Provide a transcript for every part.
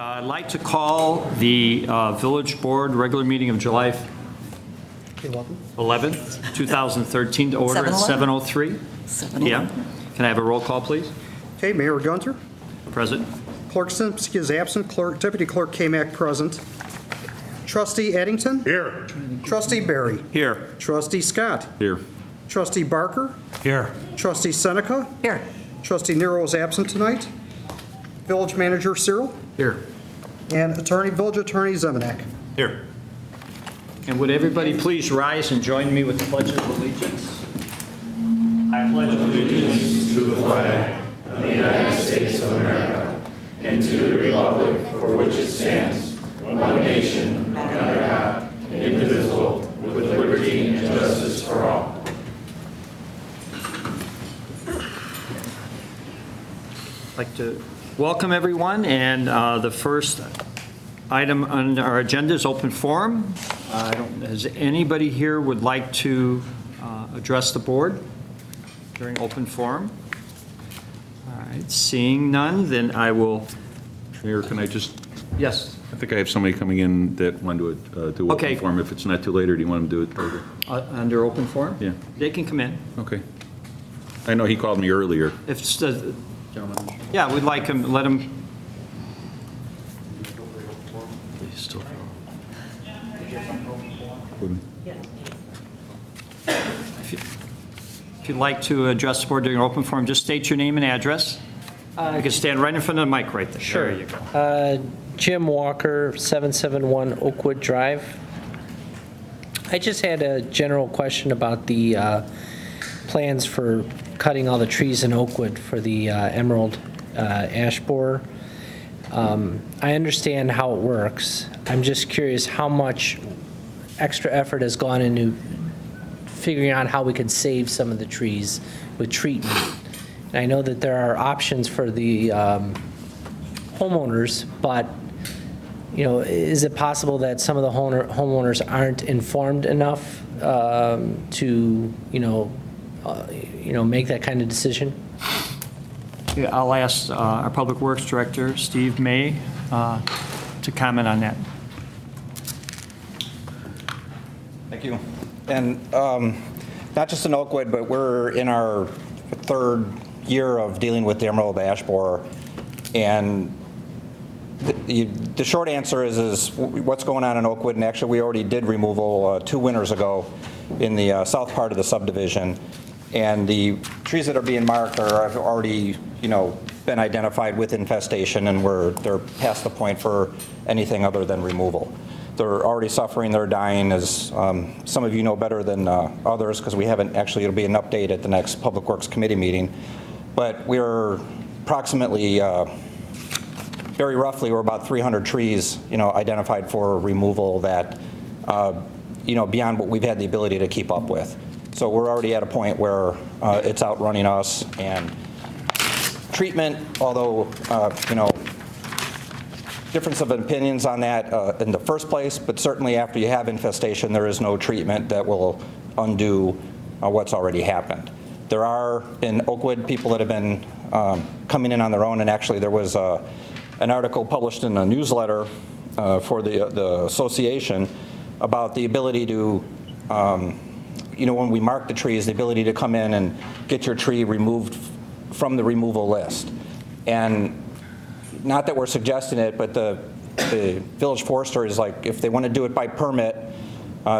I'd like to call the Village Board regular meeting of July 11th, 2013 to order at 7:03 p.m. Can I have a roll call, please? Okay, Mayor Gunter. Present. Clerk Simpson is absent. Deputy Clerk Kamack present. Trustee Eddington. Here. Trustee Barry. Here. Trustee Scott. Here. Trustee Barker. Here. Trustee Seneca. Here. Trustee Nero is absent tonight. Village Manager Cyril. Here. And Village Attorney Zemanek. Here. And would everybody please rise and join me with the Pledge of Allegiance? I pledge allegiance to the flag of the United States of America and to the republic for which it stands, one nation, under God, indivisible, with liberty and justice for all. I'd like to welcome everyone, and the first item on our agenda is open forum. Has anybody here would like to address the board during open forum? All right, seeing none, then I will. Mayor, can I just? Yes. I think I have somebody coming in that wanted to do open forum. If it's not too late, or do you want them to do it later? Under open forum? Yeah. They can come in. Okay. I know he called me earlier. If it's yeah, we'd like him, let him. Still. If you'd like to address the board during open forum, just state your name and address. You can stand right in front of the mic right there. Sure. There you go. Jim Walker, 771 Oakwood Drive. I just had a general question about the plans for cutting all the trees in Oakwood for the emerald ash borer. I understand how it works. I'm just curious how much extra effort has gone into figuring out how we can save some of the trees with treatment. And I know that there are options for the homeowners, but is it possible that some of the homeowners aren't informed enough to make that kind of decision? Yeah, I'll ask our Public Works Director, Steve May, to comment on that. Thank you. And not just in Oakwood, but we're in our third year of dealing with the emerald ash borer. And the short answer is what's going on in Oakwood, and actually we already did removal 2 winters ago in the south part of the subdivision. And the trees that are being marked have already, been identified with infestation, and they're past the point for anything other than removal. They're already suffering, they're dying, as some of you know better than others, because we haven't actually, it'll be an update at the next Public Works Committee meeting. But we're approximately, very roughly, we're about 300 trees, identified for removal that, beyond what we've had the ability to keep up with. So we're already at a point where it's outrunning us, and treatment, although, difference of opinions on that in the first place, but certainly after you have infestation, there is no treatment that will undo what's already happened. There are, in Oakwood, people that have been coming in on their own, and actually there was an article published in a newsletter for the association about the ability to when we mark the trees, the ability to come in and get your tree removed from the removal list. And not that we're suggesting it, but the village forester is like, if they want to do it by permit,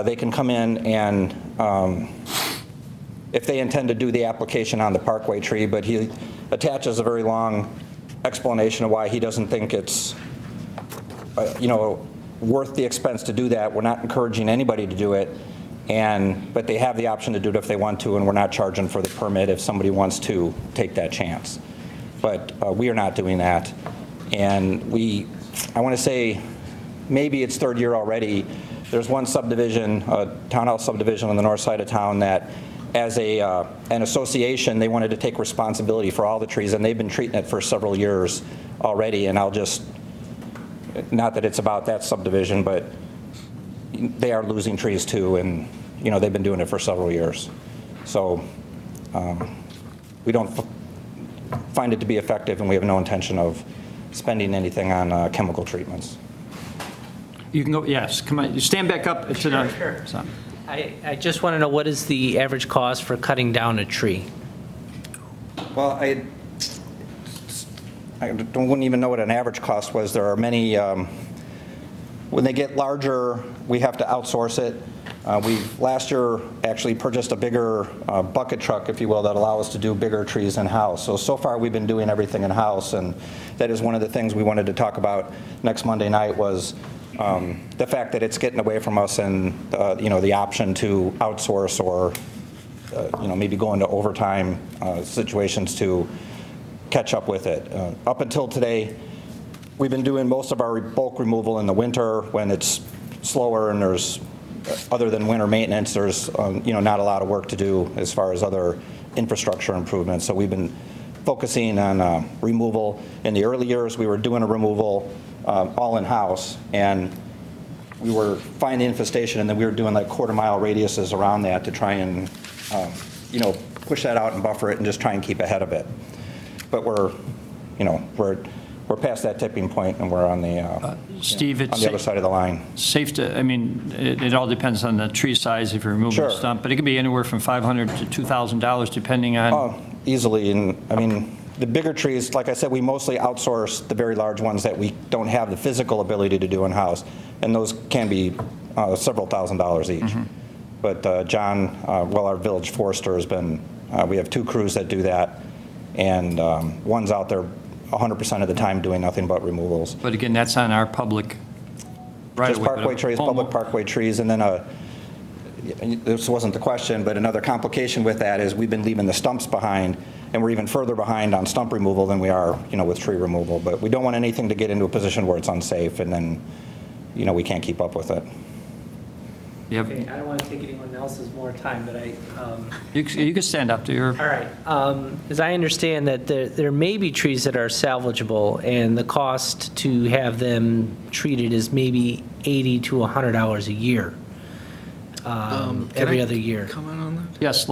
they can come in and, if they intend to do the application on the parkway tree, but he attaches a very long explanation of why he doesn't think it's, worth the expense to do that. We're not encouraging anybody to do it. But they have the option to do it if they want to, and we're not charging for the permit if somebody wants to take that chance. But we are not doing that. And I want to say, maybe it's third year already. There's one subdivision, a townhouse subdivision on the north side of town, that as an association, they wanted to take responsibility for all the trees, and they've been treating it for several years already. And I'll just, not that it's about that subdivision, but they are losing trees too, and they've been doing it for several years. So we don't find it to be effective, and we have no intention of spending anything on chemical treatments. You can go, yes, come on, you stand back up. It's Sure, sure. so- I just want to know, what is the average cost for cutting down a tree? Well, I wouldn't even know what an average cost was. There are many, when they get larger, we have to outsource it. We last year actually purchased a bigger bucket truck, if you will, that allow us to do bigger trees in-house. So far we've been doing everything in-house, and that is one of the things we wanted to talk about next Monday night was the fact that it's getting away from us and, the option to outsource or, maybe go into overtime situations to catch up with it. Up until today, we've been doing most of our bulk removal in the winter when it's slower and there's, other than winter maintenance, there's, not a lot of work to do as far as other infrastructure improvements. So we've been focusing on removal. In the early years, we were doing a removal all in-house, and we were finding infestation, and then we were doing like quarter-mile radiuses around that to try and, push that out and buffer it and just try and keep ahead of it. But we're past that tipping point, and we're on the Steve, on the other side of the line. safe to, it all depends on the tree size if you're removing Sure. a stump, but it could be anywhere from $500 to $2,000 depending on. Oh, easily, and the bigger trees, like I said, we mostly outsource the very large ones that we don't have the physical ability to do in-house, and those can be several $1,000s each. Mm-hmm. But John, our village forester has been, we have 2 crews that do that, and one's out there 100% of the time doing nothing but removals. But again, that's on our public right Just away. parkway trees, public parkway trees, and then this wasn't the question, but another complication with that is we've been leaving the stumps behind, and we're even further behind on stump removal than we are, with tree removal. But we don't want anything to get into a position where it's unsafe, and then, we can't keep up with it. You Okay, I don't want to take anyone else's more time, but you can stand up to your. all right. As I understand that there may be trees that are salvageable, and the cost to have them treated is maybe $80 to $100 a year, every other year. Comment on that? Yes,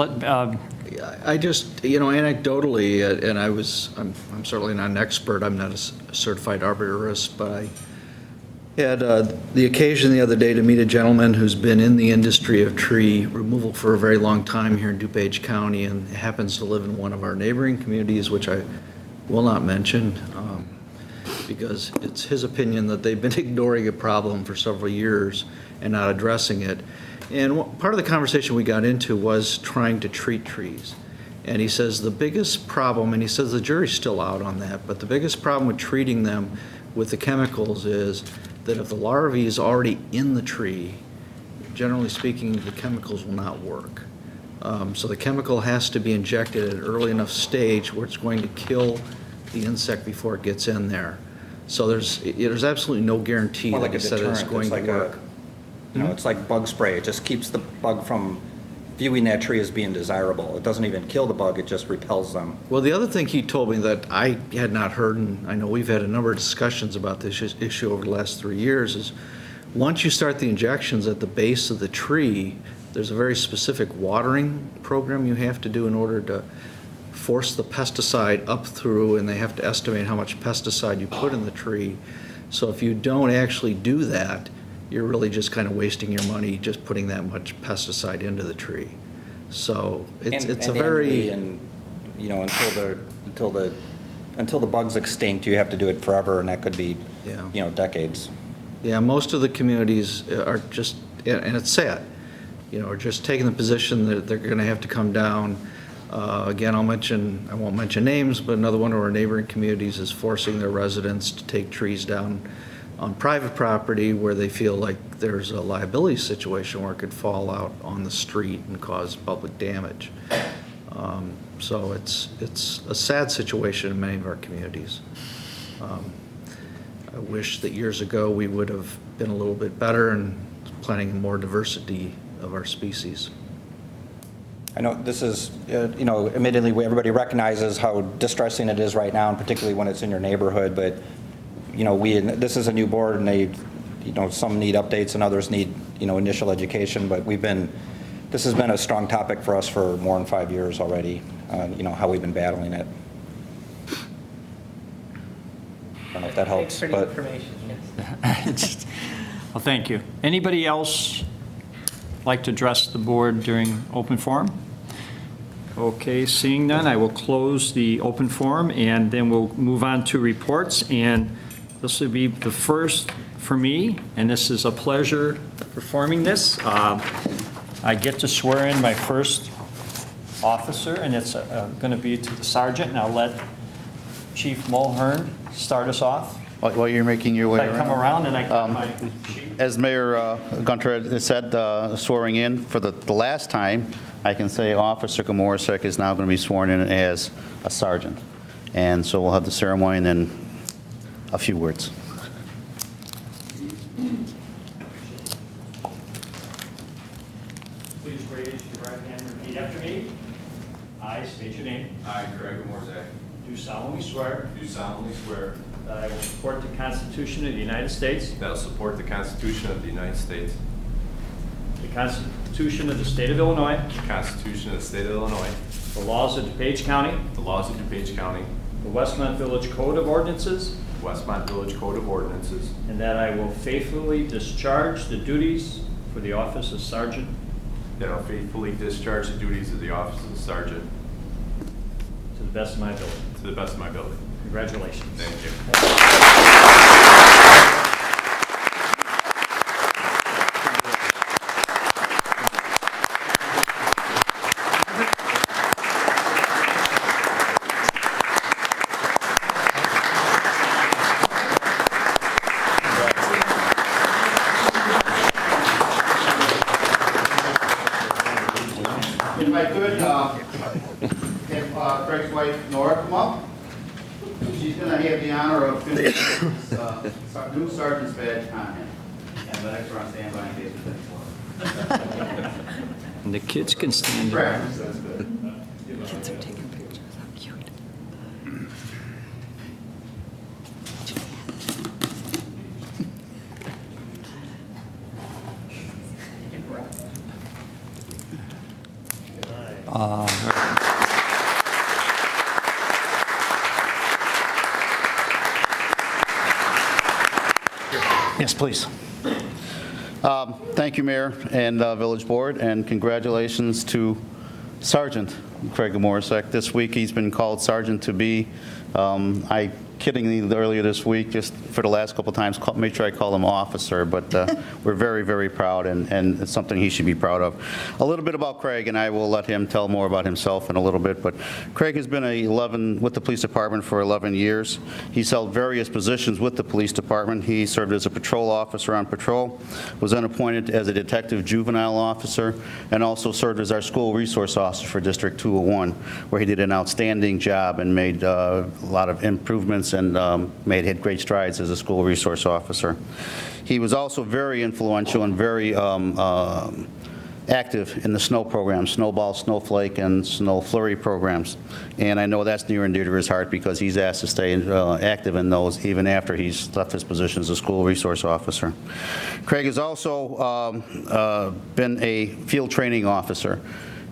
I just, anecdotally, and I'm certainly not an expert, I'm not a certified arborist, but I had the occasion the other day to meet a gentleman who's been in the industry of tree removal for a very long time here in DuPage County, and happens to live in one of our neighboring communities, which I will not mention, because it's his opinion that they've been ignoring a problem for several years and not addressing it. And part of the conversation we got into was trying to treat trees. And he says the biggest problem, and he says the jury's still out on that, but the biggest problem with treating them with the chemicals is that if the larvae is already in the tree, generally speaking, the chemicals will not work. So the chemical has to be injected at an early enough stage where it's going to kill the insect before it gets in there. So there's absolutely no guarantee More that like a he said it's deterrent. going It's to like work. it's like bug spray. It just keeps the bug from viewing that tree as being desirable. It doesn't even kill the bug, it just repels them. Well, the other thing he told me that I had not heard, and I know we've had a number of discussions about this issue over the last 3 years, is once you start the injections at the base of the tree, there's a very specific watering program you have to do in order to force the pesticide up through, and they have to estimate how much pesticide you put in the tree. So if you don't actually do that, you're really just kind of wasting your money just putting that much pesticide into the tree. So it's a very... And, until the bug's extinct, you have to do it forever, and that could be, Yeah. decades. Yeah, most of the communities are just, and it's sad, are just taking the position that they're going to have to come down. Again, I won't mention names, but another one of our neighboring communities is forcing their residents to take trees down on private property where they feel like there's a liability situation where it could fall out on the street and cause public damage. So it's a sad situation in many of our communities. I wish that years ago we would have been a little bit better in planting more diversity of our species. I know this is, admittedly, everybody recognizes how distressing it is right now, and particularly when it's in your neighborhood, but, this is a new board, and they, some need updates and others need, initial education, but this has been a strong topic for us for more than 5 years already, how we've been battling it. don't know if that helps, Thanks for the but information, yes. Well, thank you. Anybody else like to address the board during open forum? Okay, seeing none, I will close the open forum, and then we'll move on to reports. And this will be the first for me, and this is a pleasure performing this. I get to swear in my first officer, and it's going to be to the sergeant, and I'll let Chief Mulhern start us off. While you're making your way I come around and I got my sheet. As Mayor Gunter has said, swearing in for the last time, I can say Officer Komorczyk is now going to be sworn in as a sergeant. And so we'll have the ceremony and then a few words. Please raise your right hand and repeat after me. I state your name. I, Greg Morzak, Do solemnly swear do solemnly swear that I will support the Constitution of the United States, that I will support the Constitution of the United States, the Constitution of the State of Illinois, the Constitution of the State of Illinois, the laws of DuPage County, the laws of DuPage County, the Westmont Village Code of Ordinances, the Westmont Village Code of Ordinances, and that I will faithfully discharge the duties for the office of sergeant that I will faithfully discharge the duties of the office of sergeant to the best of my ability. to the best of my ability. Congratulations. Thank you. If I could, have Craig's wife Nora come up. She's going to have the honor of finishing his new sergeant's badge on him. And the next round, stand by in case there's any more. And the kids can stand up. Practice, that's good. Kids are taking pictures. How cute. Yes, please. Thank you, Mayor and Village Board, and congratulations to Sergeant Craig Morzak. This week, he's been called Sergeant to be. I kiddingly earlier this week, just for the last couple of times, made sure I call him officer, but we're very, very proud, and it's something he should be proud of. A little bit about Craig, and I will let him tell more about himself in a little bit, but Craig has been with the police department for 11 years. He's held various positions with the police department. He served as a patrol officer on patrol, was then appointed as a detective juvenile officer, and also served as our school resource officer for District 201, where he did an outstanding job and made a lot of improvements and had great strides as a school resource officer. He was also very influential and very active in the snow programs, Snowball, Snowflake, and Snow Flurry programs. And I know that's near and dear to his heart because he's asked to stay active in those even after he's left his position as a school resource officer. Craig has also been a field training officer.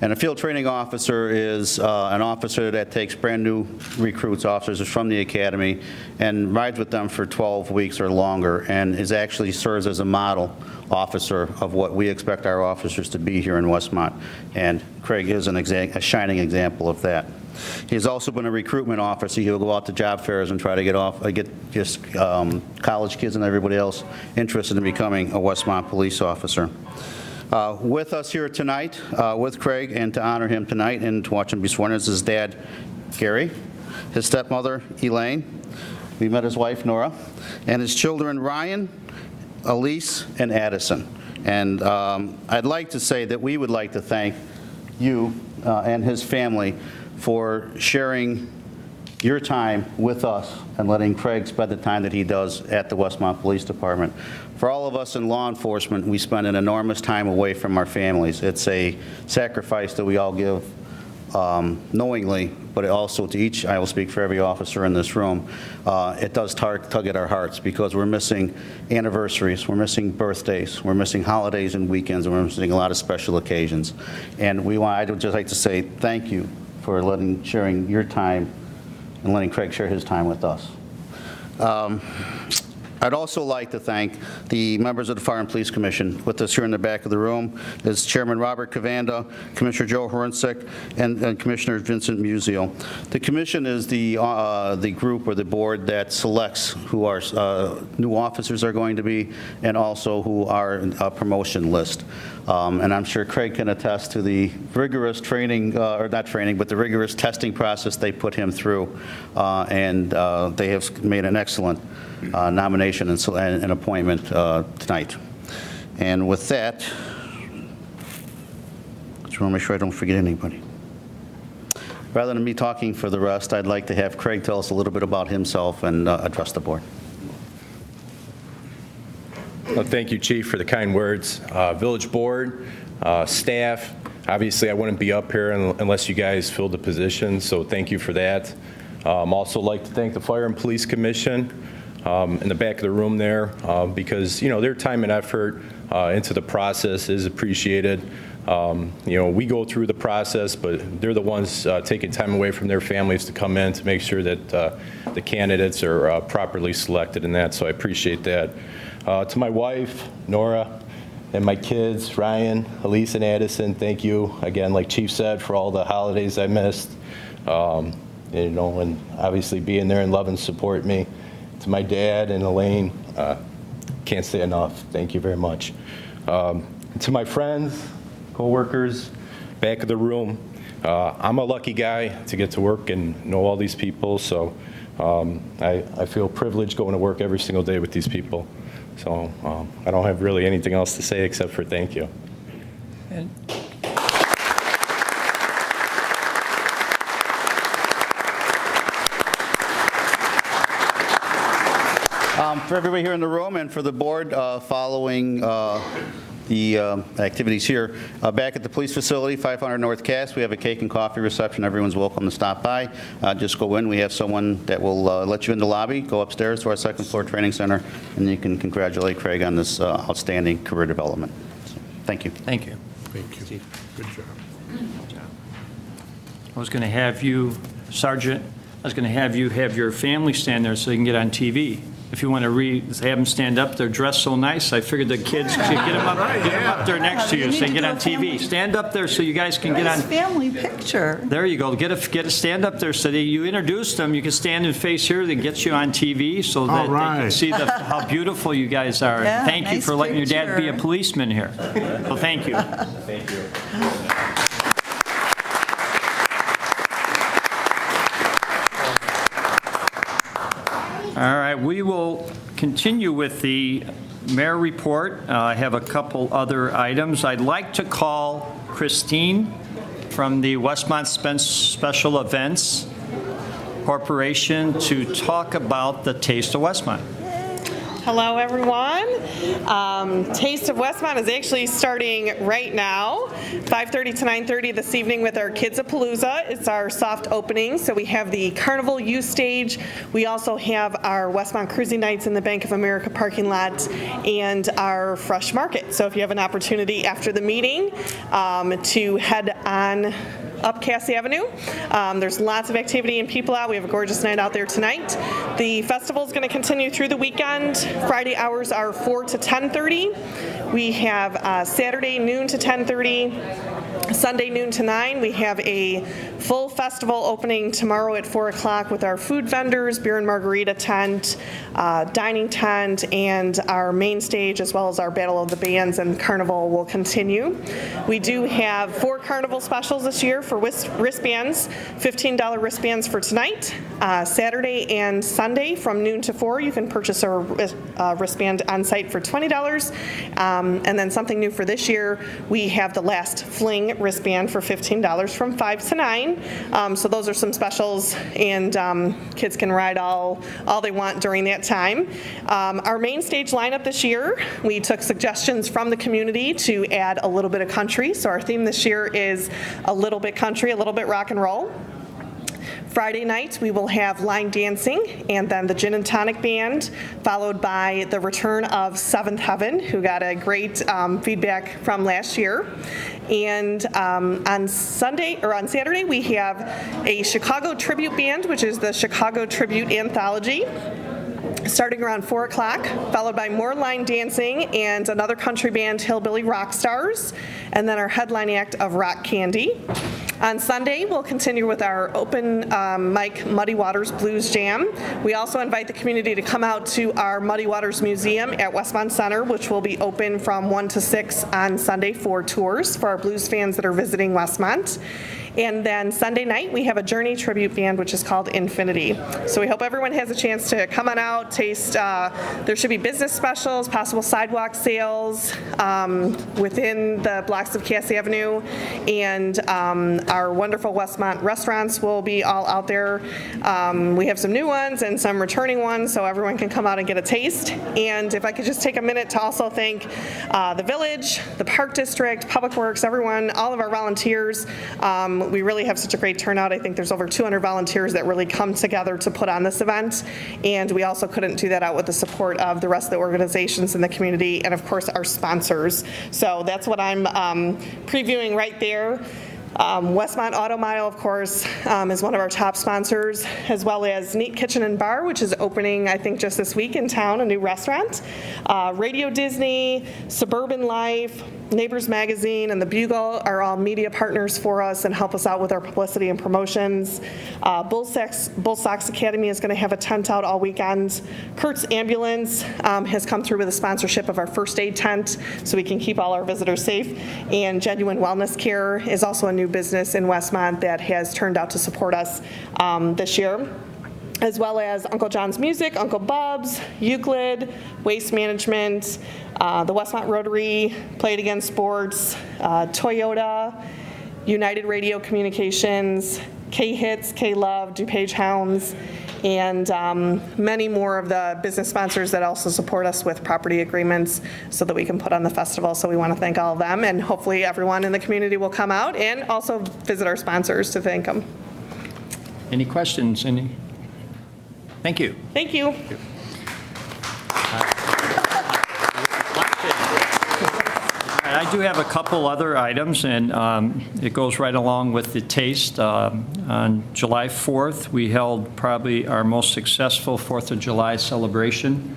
And a field training officer is an officer that takes brand-new recruits, officers from the academy, and rides with them for 12 weeks or longer, and actually serves as a model officer of what we expect our officers to be here in Westmont. And Craig is a shining example of that. He's also been a recruitment officer. He'll go out to job fairs and try to get just college kids and everybody else interested in becoming a Westmont police officer. With us here tonight, with Craig, and to honor him tonight and to watch him be sworn in, is his dad, Gary, his stepmother, Elaine. We met his wife, Nora, and his children, Ryan, Elise, and Addison. And I'd like to say that we would like to thank you and his family for sharing your time with us and letting Craig spend the time that he does at the Westmont Police Department. For all of us in law enforcement, we spend an enormous time away from our families. It's a sacrifice that we all give knowingly, but also to each, I will speak for every officer in this room, it does tug at our hearts because we're missing anniversaries, we're missing birthdays, we're missing holidays and weekends, and we're missing a lot of special occasions. And I would just like to say thank you for sharing your time and letting Craig share his time with us. I'd also like to thank the members of the Fire and Police Commission. With us here in the back of the room is Chairman Robert Cavanda, Commissioner Joe Horinsik, and Commissioner Vincent Musio. The commission is the group or the board that selects who our new officers are going to be and also who our promotion list. And I'm sure Craig can attest to the rigorous training, or not training, but the rigorous testing process they put him through. And they have made an excellent nomination and appointment tonight. And with that, just want to make sure I don't forget anybody. Rather than me talking for the rest, I'd like to have Craig tell us a little bit about himself and address the board. Well, thank you, Chief, for the kind words. Village Board, staff, obviously I wouldn't be up here unless you guys filled the position, so thank you for that. Also like to thank the Fire and Police Commission in the back of the room there because, you know, their time and effort into the process is appreciated. You know, we go through the process, but they're the ones taking time away from their families to come in to make sure that the candidates are properly selected in that, so I appreciate that. To my wife, Nora, and my kids, Ryan, Elise, and Addison, thank you again, like Chief said, for all the holidays I missed. You know, and obviously being there and love and support me. To my dad and Elaine, can't say enough. Thank you very much. To my friends, co-workers, back of the room, I'm a lucky guy to get to work and know all these people, so I feel privileged going to work every single day with these people. So I don't have really anything else to say except for thank you. And For everybody here in the room and for the board following the activities here, back at the police facility, 500 North Cass, we have a cake and coffee reception. Everyone's welcome to stop by. Just go in. We have someone that will let you in the lobby. Go upstairs to our second floor training center, and you can congratulate Craig on this outstanding career development. So, thank you. Thank you. Thank you. Good job. I was going to have you, Sergeant, I was going to have you have your family stand there so they can get on TV. If you want to have them stand up, they're dressed so nice, I figured the kids could get them up there next to you so they can get on TV. Stand up there so you guys can get on. Family picture. There you go. Get a stand up there so that you introduced them. You can stand and face here. That gets you on TV so that they can see how beautiful you guys are. Yeah, Thank you nice for letting your dad be a picture. policeman here. So thank you. Thank you. All right, we will continue with the mayor report. I have a couple other items. I'd like to call Christine from the Westmont Special Events Corporation to talk about the Taste of Westmont. Hello, everyone. Taste of Westmont is actually starting right now, 5:30 to 9:30 this evening with our Kids-a-Palooza. It's our soft opening, so we have the Carnival Youth Stage. We also have our Westmont Cruising Nights in the Bank of America parking lot and our Fresh Market. So if you have an opportunity after the meeting to head on up Cassie Avenue. There's lots of activity and people out. We have a gorgeous night out there tonight. The festival is going to continue through the weekend. Friday hours are 4 to 10:30. We have Saturday noon to 10:30. Sunday noon to 9. We have a full festival opening tomorrow at 4 o'clock with our food vendors, beer and margarita tent, dining tent, and our main stage, as well as our Battle of the Bands, and Carnival will continue. We do have 4 Carnival specials this year for wristbands, $15 wristbands for tonight, Saturday and Sunday from noon to 4. You can purchase a wristband on site for $20. And then something new for this year, we have the Last Fling wristband for $15 from 5 to 9. So those are some specials, and kids can ride all they want during that time. Our main stage lineup this year, we took suggestions from the community to add a little bit of country. So our theme this year is a little bit country, a little bit rock and roll. Friday night, we will have line dancing and then the Gin and Tonic Band, followed by the return of Seventh Heaven, who got a great feedback from last year. And on Saturday, we have a Chicago Tribute Band, which is the Chicago Tribute Anthology. starting around 4 o'clock, followed by more line dancing and another country band, Hillbilly Rock Stars, and then our headlining act of Rock Candy. On Sunday, we'll continue with our open mic Muddy Waters Blues Jam. We also invite the community to come out to our Muddy Waters Museum at Westmont Center, which will be open from 1 to 6 on Sunday for tours for our blues fans that are visiting Westmont. And then Sunday night, we have a Journey tribute band, which is called Infinity. So we hope everyone has a chance to come on out, taste. There should be business specials, possible sidewalk sales within the blocks of Cass Avenue. And our wonderful Westmont restaurants will be all out there. We have some new ones and some returning ones, so everyone can come out and get a taste. And if I could just take a minute to also thank the village, the Park District, Public Works, everyone, all of our volunteers. We really have such a great turnout. I think there's over 200 volunteers that really come together to put on this event. And we also couldn't do that out with the support of the rest of the organizations in the community and, of course, our sponsors. So that's what I'm previewing right there. Westmont Auto Mile, of course, is one of our top sponsors, as well as Neat Kitchen and Bar, which is opening, I think, just this week in town, a new restaurant. Radio Disney, Suburban Life, Neighbors Magazine, and The Bugle are all media partners for us and help us out with our publicity and promotions. Bull Sox Academy is going to have a tent out all weekend. Kurt's Ambulance has come through with a sponsorship of our first aid tent so we can keep all our visitors safe. And Genuine Wellness Care is also a new business in Westmont that has turned out to support us this year, as well as Uncle John's Music, Uncle Bub's, Euclid, Waste Management, the Westmont Rotary, Play It Again Sports, Toyota, United Radio Communications, K-Hits, K-Love, DuPage Hounds, and many more of the business sponsors that also support us with property agreements so that we can put on the festival. So we want to thank all of them, and hopefully everyone in the community will come out and also visit our sponsors to thank them. Any questions? Thank you. Thank you. I do have a couple other items, and it goes right along with the taste. On July 4th, we held probably our most successful 4th of July celebration.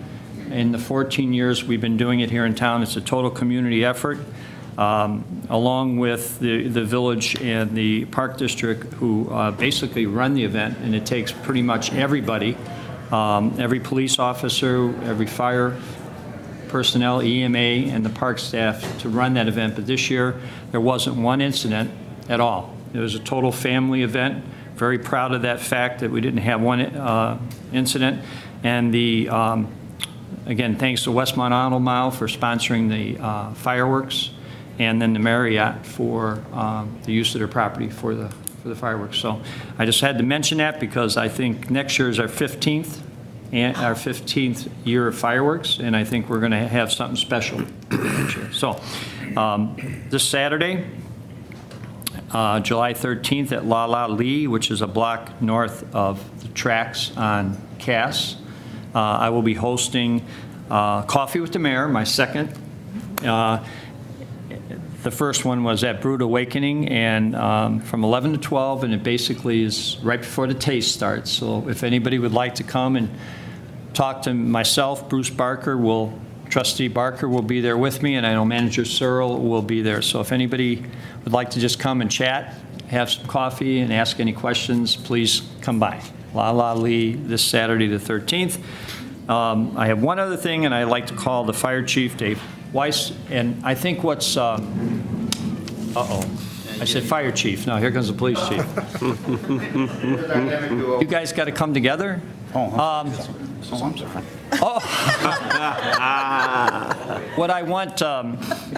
In the 14 years we've been doing it here in town, it's a total community effort, along with the village and the Park District, who basically run the event, and it takes pretty much everybody, every police officer, every fire personnel, EMA, and the park staff to run that event. But this year, there wasn't one incident at all. It was a total family event. Very proud of that fact that we didn't have one incident. And again, thanks to Westmont Auto Mile for sponsoring the fireworks, and then the Marriott for the use of their property for the fireworks. So I just had to mention that because I think next year is our 15th year of fireworks, and I think we're going to have something special next year. So this Saturday, July 13th at La La Lee, which is a block north of the tracks on Cass, I will be hosting Coffee with the Mayor, my second. The first one was at Brood Awakening, and from 11 to 12, and it basically is right before the taste starts. So if anybody would like to come and talk to myself, Bruce Barker, Trustee Barker will be there with me, and I know Manager Searle will be there. So if anybody would like to just come and chat, have some coffee, and ask any questions, please come by. La La Lee this Saturday the 13th. I have one other thing, and I'd like to call the Fire Chief, Dave Weiss, and I think what's, I said fire chief. Now here comes the police chief. You guys got to come together. I'm sorry. What I want,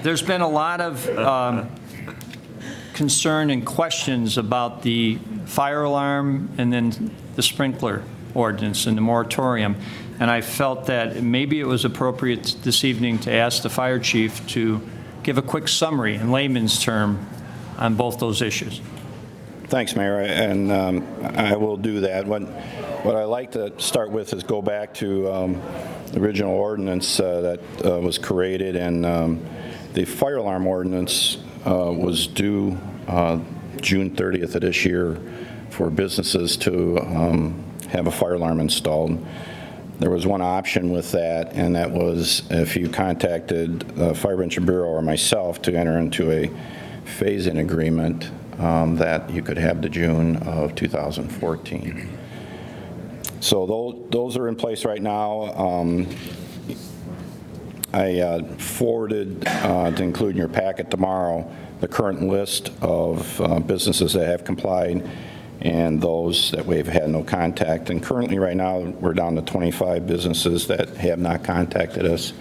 there's been a lot of concern and questions about the fire alarm and then the sprinkler ordinance and the moratorium. And I felt that maybe it was appropriate this evening to ask the fire chief to give a quick summary in layman's term on both those issues. Thanks, Mayor, and I will do that. What I like to start with is go back to the original ordinance that was created, and the fire alarm ordinance was due June 30th of this year for businesses to have a fire alarm installed. There was one option with that, and that was if you contacted the Fire Prevention Bureau or myself to enter into a phase-in agreement, that you could have to June of 2014. So those are in place right now. I forwarded, to include in your packet tomorrow, the current list of businesses that have complied and those that we've had no contact. And currently, right now, we're down to 25 businesses that have not contacted us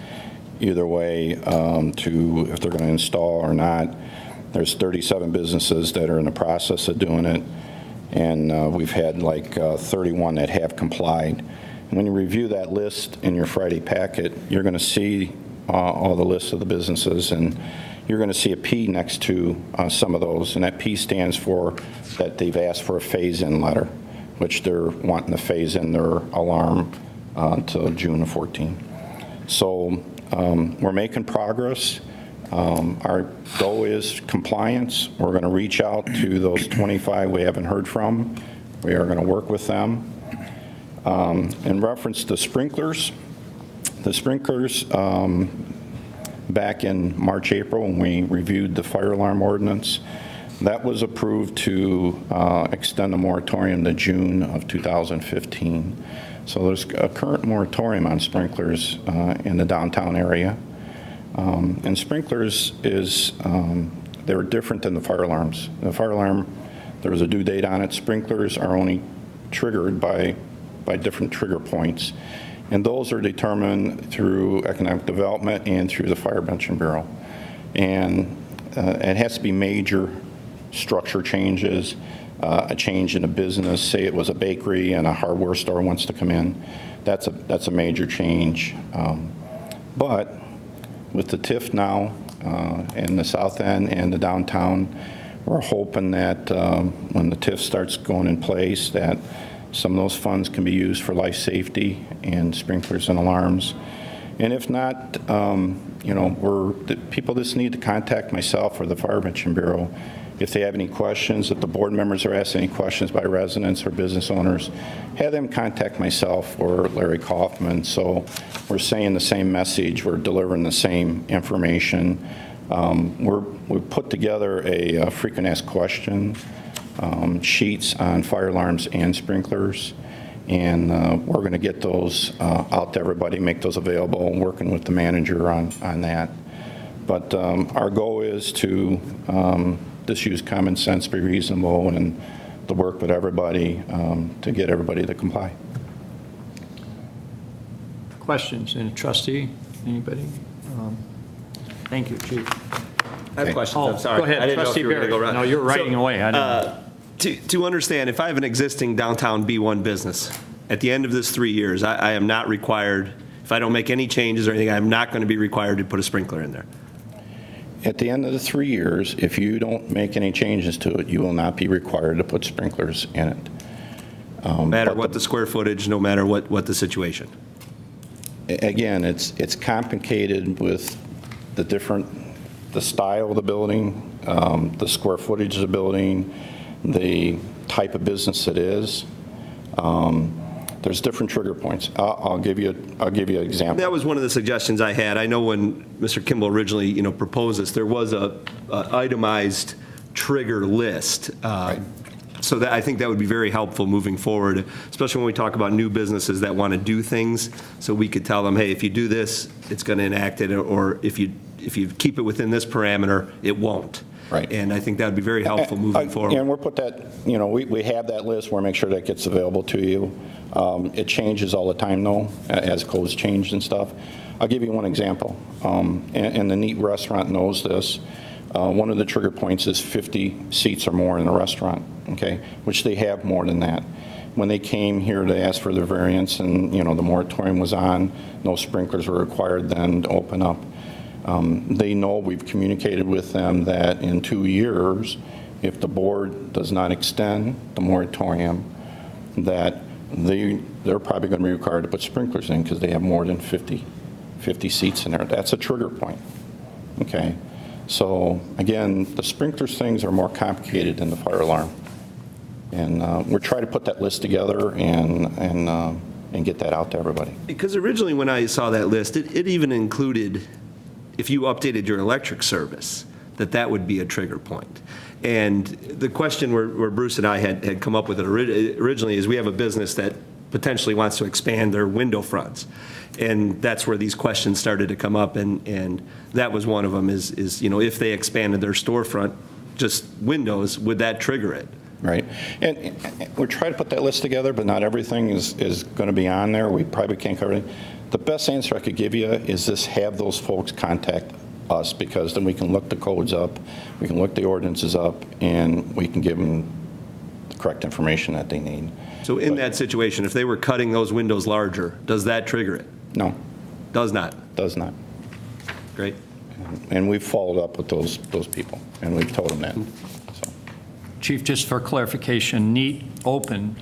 either way to if they're going to install or not. There's 37 businesses that are in the process of doing it, and we've had like 31 that have complied. And when you review that list in your Friday packet, you're going to see all the lists of the businesses, and you're going to see a P next to some of those, and that P stands for that they've asked for a phase-in letter, which they're wanting to phase in their alarm until June of 14. So we're making progress. Our goal is compliance. We're going to reach out to those 25 we haven't heard from. We are going to work with them. In reference to sprinklers, the sprinklers, back in March, April, when we reviewed the fire alarm ordinance, that was approved to extend the moratorium to June of 2015. So there's a current moratorium on sprinklers in the downtown area. And sprinklers is, they're different than the fire alarms. The fire alarm, there was a due date on it. Sprinklers are only triggered by different trigger points. And those are determined through economic development and through the Fire Prevention Bureau. And it has to be major structure changes, a change in a business, say it was a bakery and a hardware store wants to come in. That's a major change. But with the TIF now in the south end and the downtown, we're hoping that when the TIF starts going in place, that some of those funds can be used for life safety and sprinklers and alarms. And if not, people just need to contact myself or the Fire Prevention Bureau if they have any questions. If the board members are asking any questions by residents or business owners, have them contact myself or Larry Kaufman. So we're saying the same message, we're delivering the same information. We've put together a frequent asked question sheets on fire alarms and sprinklers, and we're going to get those out to everybody, make those available, working with the manager on that. But our goal is to just use common sense, be reasonable, and to work with everybody to get everybody to comply. Questions? And trustee, anybody? Thank you, Chief. I have questions. Oh, I'm sorry. go ahead, I didn't know if Trustee you were going to Barry. go around. No, you're writing away. I didn't To understand, if I have an existing downtown B1 business, at the end of this 3 years, I am not required, if I don't make any changes or anything, I'm not going to be required to put a sprinkler in there. At the end of the 3 years, if you don't make any changes to it, you will not be required to put sprinklers in it. No matter what the square footage, no matter what the situation. Again, it's complicated with the style of the building, the square footage of the building, the type of business it is. There's different trigger points. I'll give you an example. That was one of the suggestions I had. I know when Mr. Kimball originally, proposed this, there was a itemized trigger list. Right. So that I think that would be very helpful moving forward, especially when we talk about new businesses that want to do things. So we could tell them, hey, if you do this, it's going to enact it, or if you keep it within this parameter, it won't. Right. And I think that would be very helpful moving forward. And we'll put that, we have that list. We'll make sure that gets available to you. It changes all the time, though, as codes change and stuff. I'll give you one example. And the Neat Restaurant knows this. One of the trigger points is 50 seats or more in the restaurant, okay, which they have more than that. When they came here to ask for their variance and, the moratorium was on, no sprinklers were required then to open up. They know we've communicated with them that in 2 years, if the board does not extend the moratorium, that they're probably going to be required to put sprinklers in because they have more than 50 seats in there. That's a trigger point, okay? So again, the sprinklers things are more complicated than the fire alarm. And we're trying to put that list together and and get that out to everybody. Because originally when I saw that list, it even included, if you updated your electric service, that would be a trigger point. And the question where Bruce and I had come up with it originally is we have a business that potentially wants to expand their window fronts. And that's where these questions started to come up, and that was one of them is, you know, if they expanded their storefront, just windows, would that trigger it? Right. And we're trying to put that list together, but not everything is going to be on there. We probably can't cover it. The best answer I could give you is just have those folks contact us, because then we can look the codes up, we can look the ordinances up, and we can give them the correct information that they need. So in that situation, if they were cutting those windows larger, does that trigger it? No. Does not? Does not. Great. And we've followed up with those people, and we've told them that. So. Chief, just for clarification, neat, open,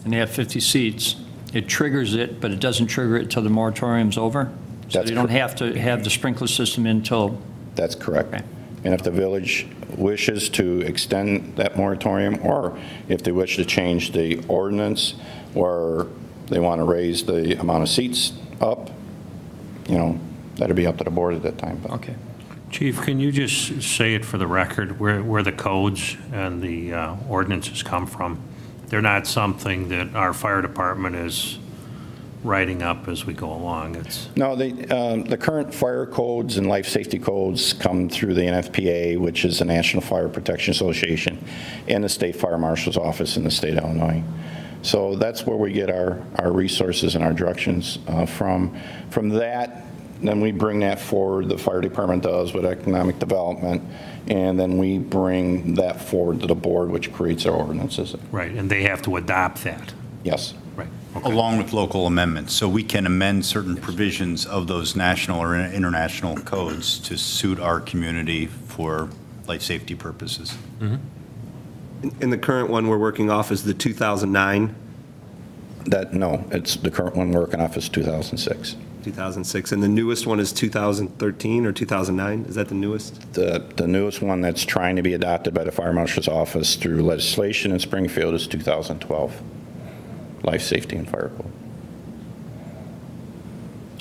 and they have 50 seats, it triggers it, but it doesn't trigger it until the moratorium's over? So you don't have to have the sprinkler system until... That's correct. Okay. And if the village wishes to extend that moratorium, or if they wish to change the ordinance where they want to raise the amount of seats up, you know, that'll be up to the board at that time. But. Okay. Chief, can you just say it for the record, where the codes and the ordinances come from? They're not something that our fire department is writing up as we go along. No, the current fire codes and life safety codes come through the NFPA, which is the National Fire Protection Association, and the State Fire Marshal's Office in the state of Illinois. So that's where we get our resources and our directions from. From that, then we bring that forward, the fire department does with economic development, and then we bring that forward to the board, which creates our ordinances. Right, and they have to adopt that. Yes. Right. Okay. Along with local amendments. So we can amend certain provisions of those national or international codes to suit our community for life safety purposes. Mm-hmm. And the current one we're working off is the 2009? No, it's the current one we're working off is 2006. 2006, and the newest one is 2013 or 2009? Is that the newest? The newest one that's trying to be adopted by the Fire Marshal's Office through legislation in Springfield is 2012. Life Safety and Fire Code.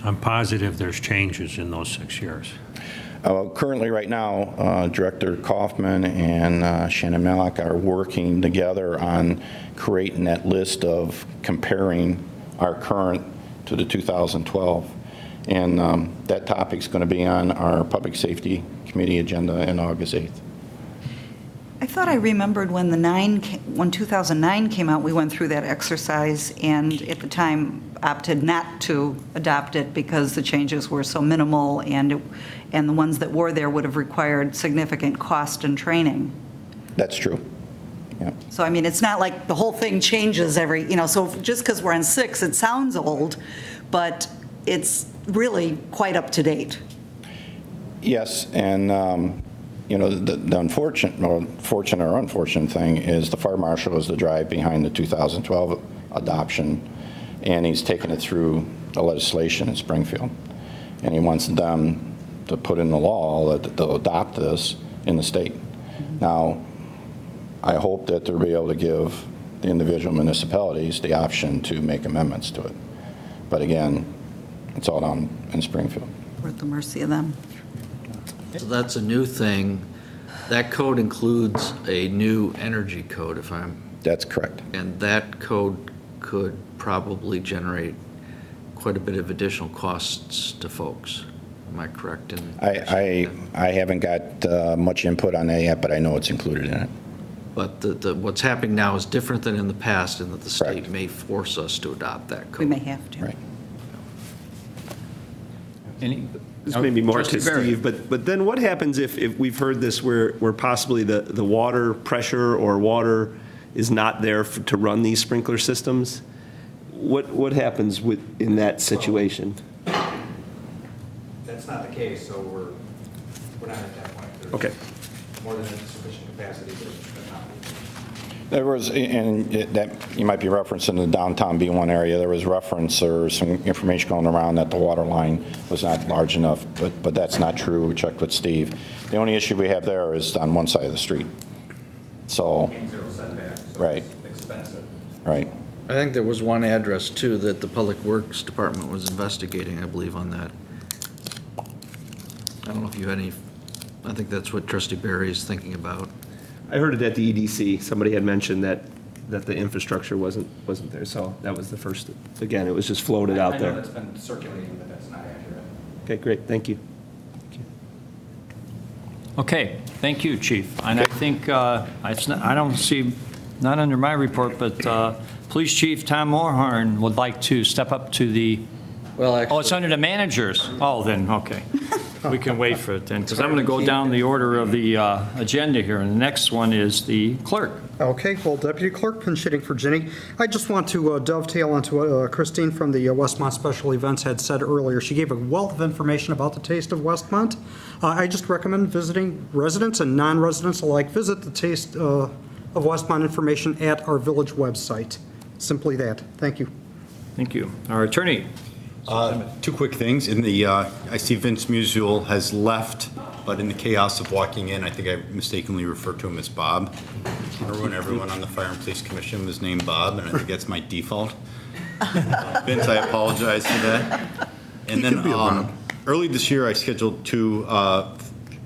I'm positive there's changes in those 6 years. Currently, right now, Director Kaufman and Shannon Malak are working together on creating that list of comparing our current to the 2012. And that topic's going to be on our Public Safety Committee agenda on August 8th. I thought I remembered when 2009 came out, we went through that exercise and at the time opted not to adopt it because the changes were so minimal and the ones that were there would have required significant cost and training. That's true. Yeah. So, I mean, it's not like the whole thing changes so just because we're on 6, it sounds old, but it's really quite up to date. Yes, and the unfortunate or fortunate or unfortunate thing is the fire marshal is the drive behind the 2012 adoption, and he's taken it through the legislation in Springfield, and he wants them to put in the law that they'll adopt this in the state. Now, I hope that they'll be able to give the individual municipalities the option to make amendments to it. But again, it's all down in Springfield. We're at the mercy of them. So that's a new thing. That code includes a new energy code, That's correct. And that code could probably generate quite a bit of additional costs to folks. Am I correct in? I haven't got much input on that yet, but I know it's included in it. But what's happening now is different than in the past, in that the state may force us to adopt that code. We may have to. Right. This may be more to Steve, but then what happens if we've heard this where possibly the water pressure or water is not there to run these sprinkler systems? What happens in that situation? That's not the case, so we're not at that point. There's Okay. more than sufficient capacity to accommodate. There was, and that you might be referencing the downtown B1 area, there was reference or some information going around that the water line was not large enough, but that's not true. We checked with Steve. The only issue we have there is on one side of the street. So, Zero setback, so right. it's expensive. Right. I think there was one address, too, that the Public Works Department was investigating, I believe, on that. I don't know if you had any, I think that's what Trustee Barry is thinking about. I heard it at the EDC. Somebody had mentioned that the infrastructure wasn't there, so that was the first, again, it was just floated out I there. know that's been circulating, but that's not accurate. Okay, great, thank you. Okay, thank you, Chief. And I think, I don't see, not under my report, but Police Chief Tom Morehorn would like to step up to the, Well, actually, oh, it's under the managers. Oh, then, okay. We can wait for it then, because I'm going to go down the order of the agenda here. And the next one is the clerk. Okay, well, Deputy Clerk, pinch hitting for Ginny. I just want to dovetail onto what Christine from the Westmont Special Events had said earlier. She gave a wealth of information about the Taste of Westmont. I just recommend visiting residents and non-residents alike. Visit the Taste of Westmont information at our village website. Simply that. Thank you. Thank you. Our attorney. Two quick things. In the, I see Vince Musial has left, but in the chaos of walking in, I think I mistakenly referred to him as Bob. Remember when everyone on the Fire and Police Commission was named Bob, and I think that's my default. Vince, I apologize for that. And then early this year, I scheduled 2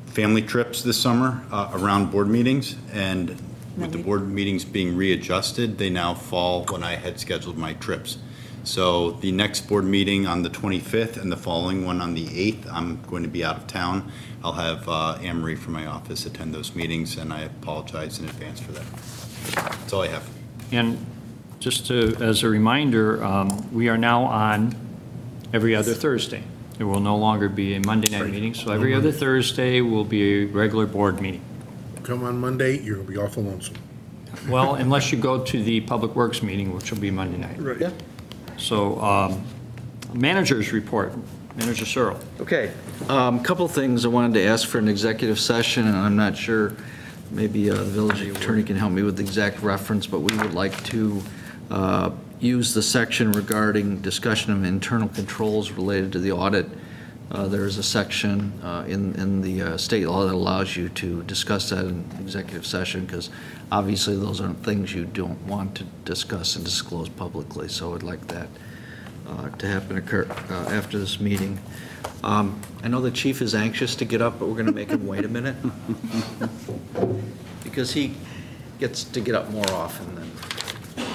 family trips this summer around board meetings, and with the board meetings being readjusted, they now fall when I had scheduled my trips. So the next board meeting on the 25th and the following one on the 8th, I'm going to be out of town. I'll have Anne Marie from my office attend those meetings, and I apologize in advance for that. That's all I have. And just as a reminder, we are now on every other Thursday. There will no longer be a Monday night meeting, so every other Thursday will be a regular board meeting. Come on Monday, you're going to be awful lonesome. Well, unless you go to the Public Works meeting, which will be Monday night. Right. Yeah. So, managers report. Manager Searle. Okay, couple things I wanted to ask for an executive session, and I'm not sure, maybe the village attorney can help me with the exact reference, but we would like to use the section regarding discussion of internal controls related to the audit. There is a section in the state law that allows you to discuss that in executive session, because obviously those aren't things you don't want to discuss and disclose publicly. So I'd like that to happen after this meeting. I know the chief is anxious to get up, but we're going to make him wait a minute because he gets to get up more often than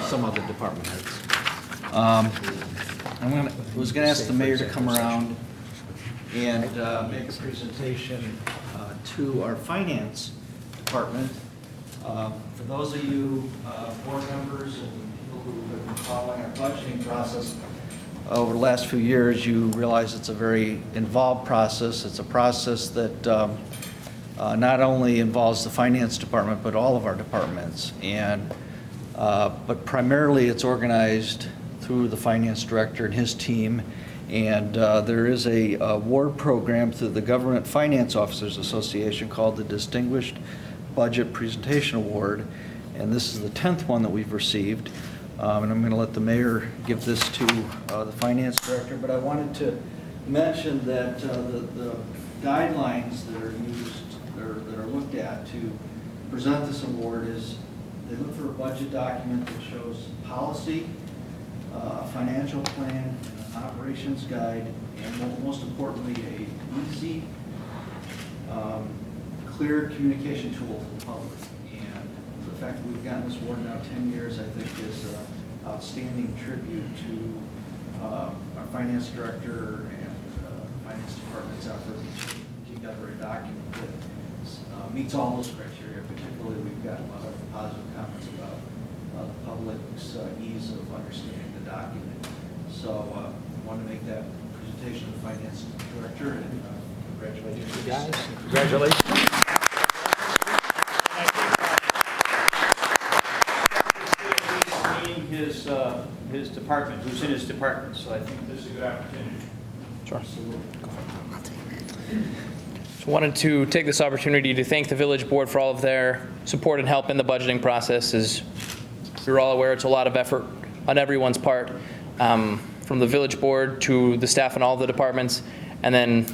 some other department heads. I was going to ask the mayor to come around and make a presentation to our finance department. For those of you board members and people who have been following our budgeting process over the last few years, you realize it's a very involved process. It's a process that not only involves the finance department, but all of our departments. And but primarily it's organized through the finance director and his team. And there is a award program through the Government Finance Officers Association called the Distinguished Budget Presentation Award. And this is the 10th one that we've received. And I'm going to let the mayor give this to the finance director. But I wanted to mention that the guidelines that are used, that are looked at to present this award is they look for a budget document that shows policy, a financial plan, an operations guide, and most importantly, a easy, clear communication tool for the public. And the fact that we've gotten this award now 10 years, I think, is an outstanding tribute to our finance director and finance department's effort to put together a document that meets all those criteria. Particularly, we've got a lot of positive comments about the public's ease of understanding the document. So I want to make that presentation to the finance director, and congratulations. You guys, congratulations. His department, who's in his department, so I think this is a good opportunity. Sure. So wanted to take this opportunity to thank the village board for all of their support and help in the budgeting process. As you're all aware, it's a lot of effort on everyone's part, from the village board to the staff in all the departments. And then,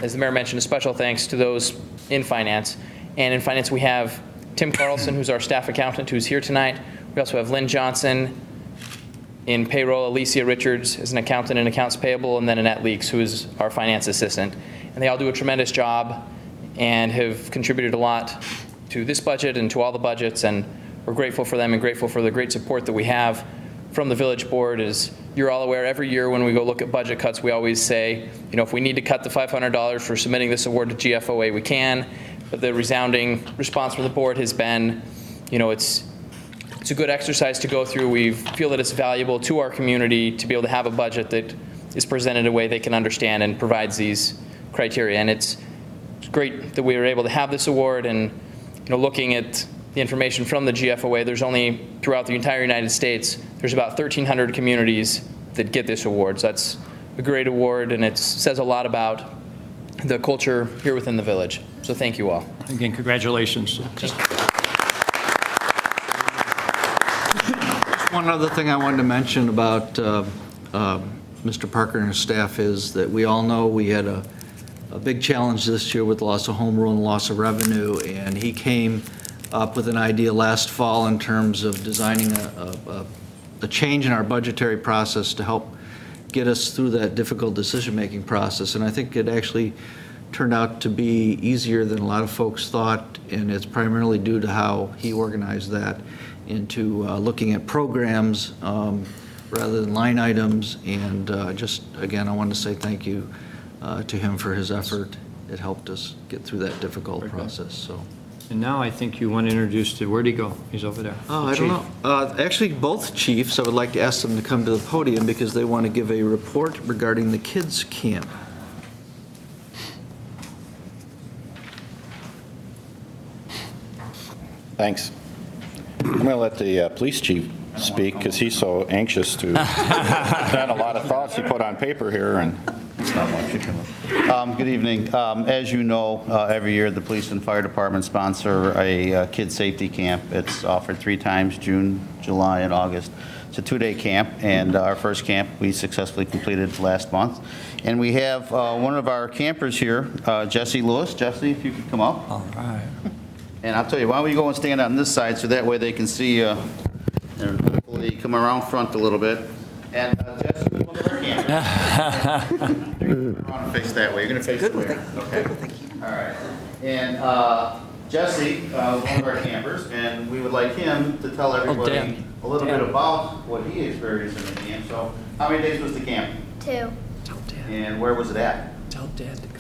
as the mayor mentioned, a special thanks to those in finance. And in finance, we have Tim Carlson, who's our staff accountant, who's here tonight. We also have Lynn Johnson, In payroll, Alicia Richards is an accountant in accounts payable, and then Annette Leaks, who is our finance assistant. And they all do a tremendous job and have contributed a lot to this budget and to all the budgets, and we're grateful for them and grateful for the great support that we have from the village board. As you're all aware, every year when we go look at budget cuts, we always say, if we need to cut the $500 for submitting this award to GFOA, we can. But the resounding response from the board has been, it's a good exercise to go through. We feel that it's valuable to our community to be able to have a budget that is presented in a way they can understand and provides these criteria. And it's great that we were able to have this award. And looking at the information from the GFOA, there's only, throughout the entire United States, there's about 1,300 communities that get this award. So that's a great award, and it says a lot about the culture here within the village. So thank you all. Again, congratulations. One other thing I wanted to mention about Mr. Parker and his staff is that we all know we had a big challenge this year with loss of home rule and loss of revenue, and he came up with an idea last fall in terms of designing a change in our budgetary process to help get us through that difficult decision-making process. And I think it actually turned out to be easier than a lot of folks thought, and it's primarily due to how he organized that into looking at programs rather than line items. And just, again, I wanted to say thank you to him for his effort. It helped us get through that difficult process. So. And now I think you want to introduce where'd he go? He's over there. Oh, I don't know. Actually, both chiefs, I would like to ask them to come to the podium because they want to give a report regarding the kids' camp. Thanks. I'm going to let the police chief speak because he's so anxious to had a lot of thoughts he put on paper here. And Good evening. As you know, every year the police and fire department sponsor a kid safety camp. It's offered 3 times, June, July, and August. It's a 2-day camp, and our first camp we successfully completed last month. And we have one of our campers here, Jesse Lewis. Jesse, if you could come up. All right. And I'll tell you, why don't we go and stand on this side so that way they can see, hopefully come around front a little bit. And Jesse, we look at our camper. You're going to face that way. You're going to face the way. Okay. All right. And Jesse, one of our campers, and we would like him to tell everybody a little bit about what he experienced in the camp. So, how many days was the camp? 2. And where was it at? Tell Dad to come.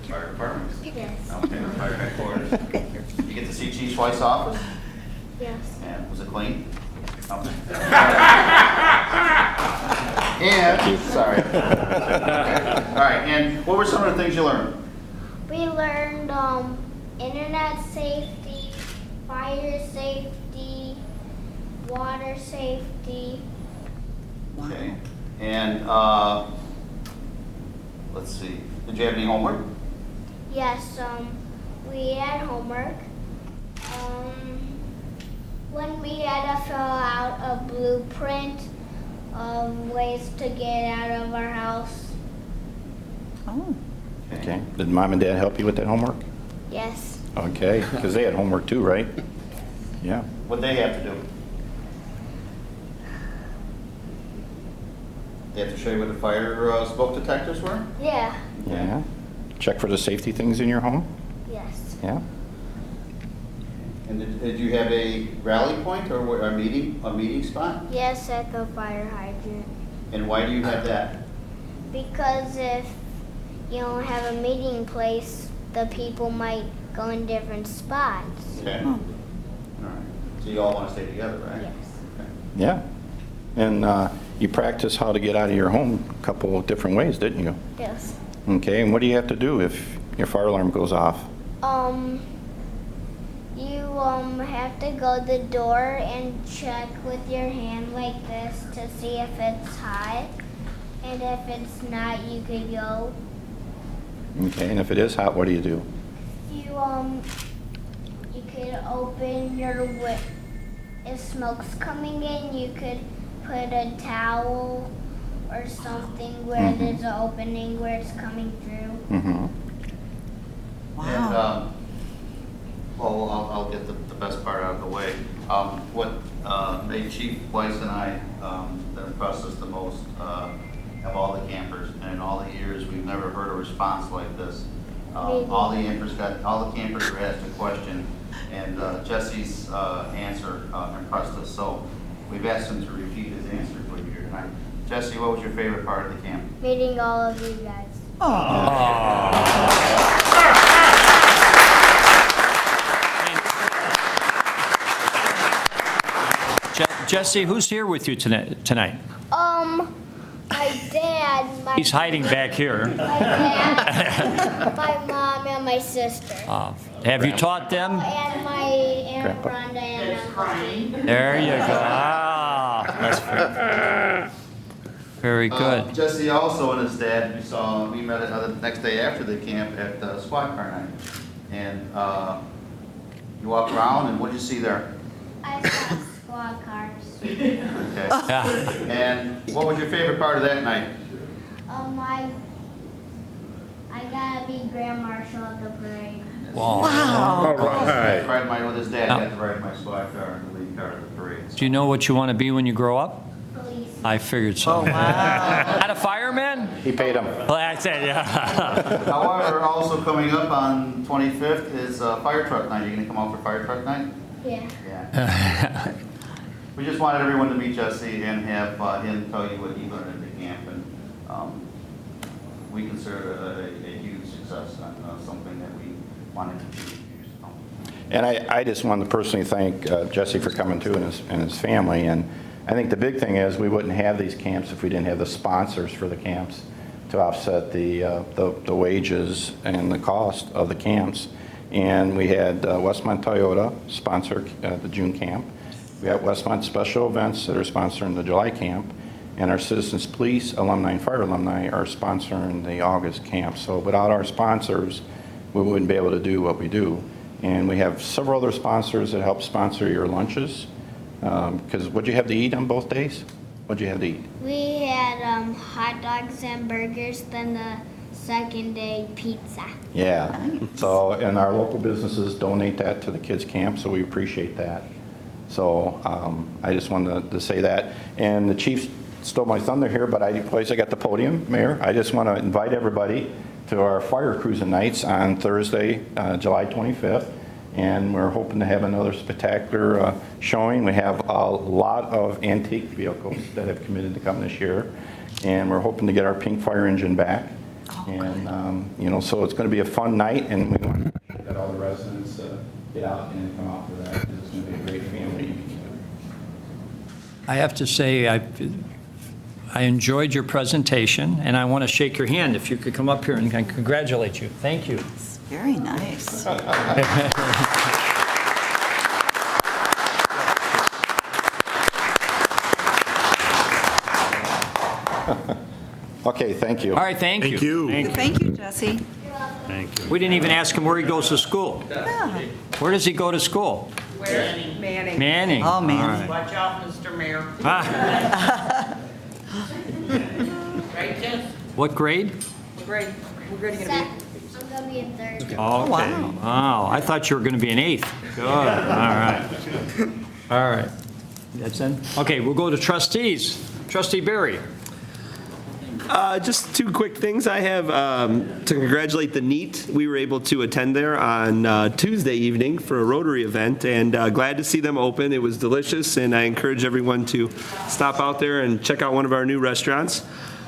Fire department? Yes. Okay, fire headquarters. You get to see Chief Weiss' office? Yes. And was it clean? And, sorry. All right, and what were some of the things you learned? We learned internet safety, fire safety, water safety. Okay. And let's see. Did you have any homework? Yes, we had homework. When we had to fill out a blueprint of ways to get out of our house. Oh. okay, did Mom and Dad help you with that homework? Yes. Okay, because they had homework too, right? Yeah. What'd they have to do? They have to show you what the fire smoke detectors were? Yeah. Yeah. Check for the safety things in your home? Yes. Yeah. And did you have a rally point or a meeting spot? Yes, at the fire hydrant. And why do you have that? Because if you don't have a meeting place, the people might go in different spots. Okay. All right. So you all want to stay together, right? Yes. Okay. Yeah. And you practice how to get out of your home a couple of different ways, didn't you? Yes. Okay, and what do you have to do if your fire alarm goes off? You have to go to the door and check with your hand like this to see if it's hot. And if it's not, you could go. Okay, and if it is hot, what do you do? You could open your if smoke's coming in, you could put a towel or something where there's an opening where it's coming through. Mm-hmm. Wow. And, well, I'll get the best part out of the way. What made Chief Weiss and I that impressed us the most of all the campers, and in all the years, we've never heard a response like this. All the campers were asked a question, and Jesse's answer impressed us. So we've asked him to repeat his answer for you here tonight. Jesse, what was your favorite part of the camp? Meeting all of you guys. Jesse, who's here with you tonight? My dad, He's hiding back here. my dad, my mom, and my sister. Have you taught them? And my Aunt Rhonda and Uncle. There you go. That's very good. Jesse also and his dad, we met the next day after the camp at squad car night. And you walk around, and what did you see there? I saw squad cars. Okay. And what was your favorite part of that night? I got to be Grand Marshal at the parade. Wow. All right. With his dad, got to ride my squad car and the lead car at the parade. Do you know what you want to be when you grow up? Police. I figured so. Oh, wow. Not a fireman? He paid him. Well, that's it, yeah. However, also coming up on 25th is fire truck night. Are you going to come out for fire truck night? Yeah. Yeah. We just wanted everyone to meet Jesse and have him tell you what he learned at the camp, and we consider it a huge success and something that we wanted to do. And I just wanted to personally thank Jesse for coming too, and his family. And I think the big thing is we wouldn't have these camps if we didn't have the sponsors for the camps to offset the wages and the cost of the camps. And we had Westmont Toyota sponsor the June camp. We have Westmont Special Events that are sponsoring the July camp. And our Citizens Police alumni and fire alumni are sponsoring the August camp. So without our sponsors, we wouldn't be able to do what we do. And we have several other sponsors that help sponsor your lunches. Because what'd you have to eat on both days? What'd you have to eat? We had hot dogs and burgers, then the second day pizza. Yeah. So, and our local businesses donate that to the kids' camp, so we appreciate that. So I just wanted to say that. And the chief stole my thunder here, but I got the podium, Mayor. I just want to invite everybody to our fire cruising nights on Thursday, July 25th. And we're hoping to have another spectacular showing. We have a lot of antique vehicles that have committed to come this year. And we're hoping to get our pink fire engine back. And, so it's going to be a fun night, and we want to let all the residents get out and come out for that. It's going to be a great family. I have to say, I enjoyed your presentation, and I want to shake your hand if you could come up here and congratulate you. Thank you. Very nice. Okay, thank you. All right, thank you. Thank you, Jesse. Thank you. We didn't even ask him where he goes to school. Yeah. Where does he go to school? Manning. Manning. Oh, Manning. Watch out, Mr. Mayor. Right, Jess? What grade? What grade are you going to be? I'm going to be in third. Okay. wow. Wow. I thought you were going to be an eighth. Good. All right. All right. That's it? Okay, we'll go to trustees. Trustee Barry. Just two quick things. I have to congratulate the NEAT. We were able to attend there on Tuesday evening for a Rotary event, and glad to see them open. It was delicious, and I encourage everyone to stop out there and check out one of our new restaurants.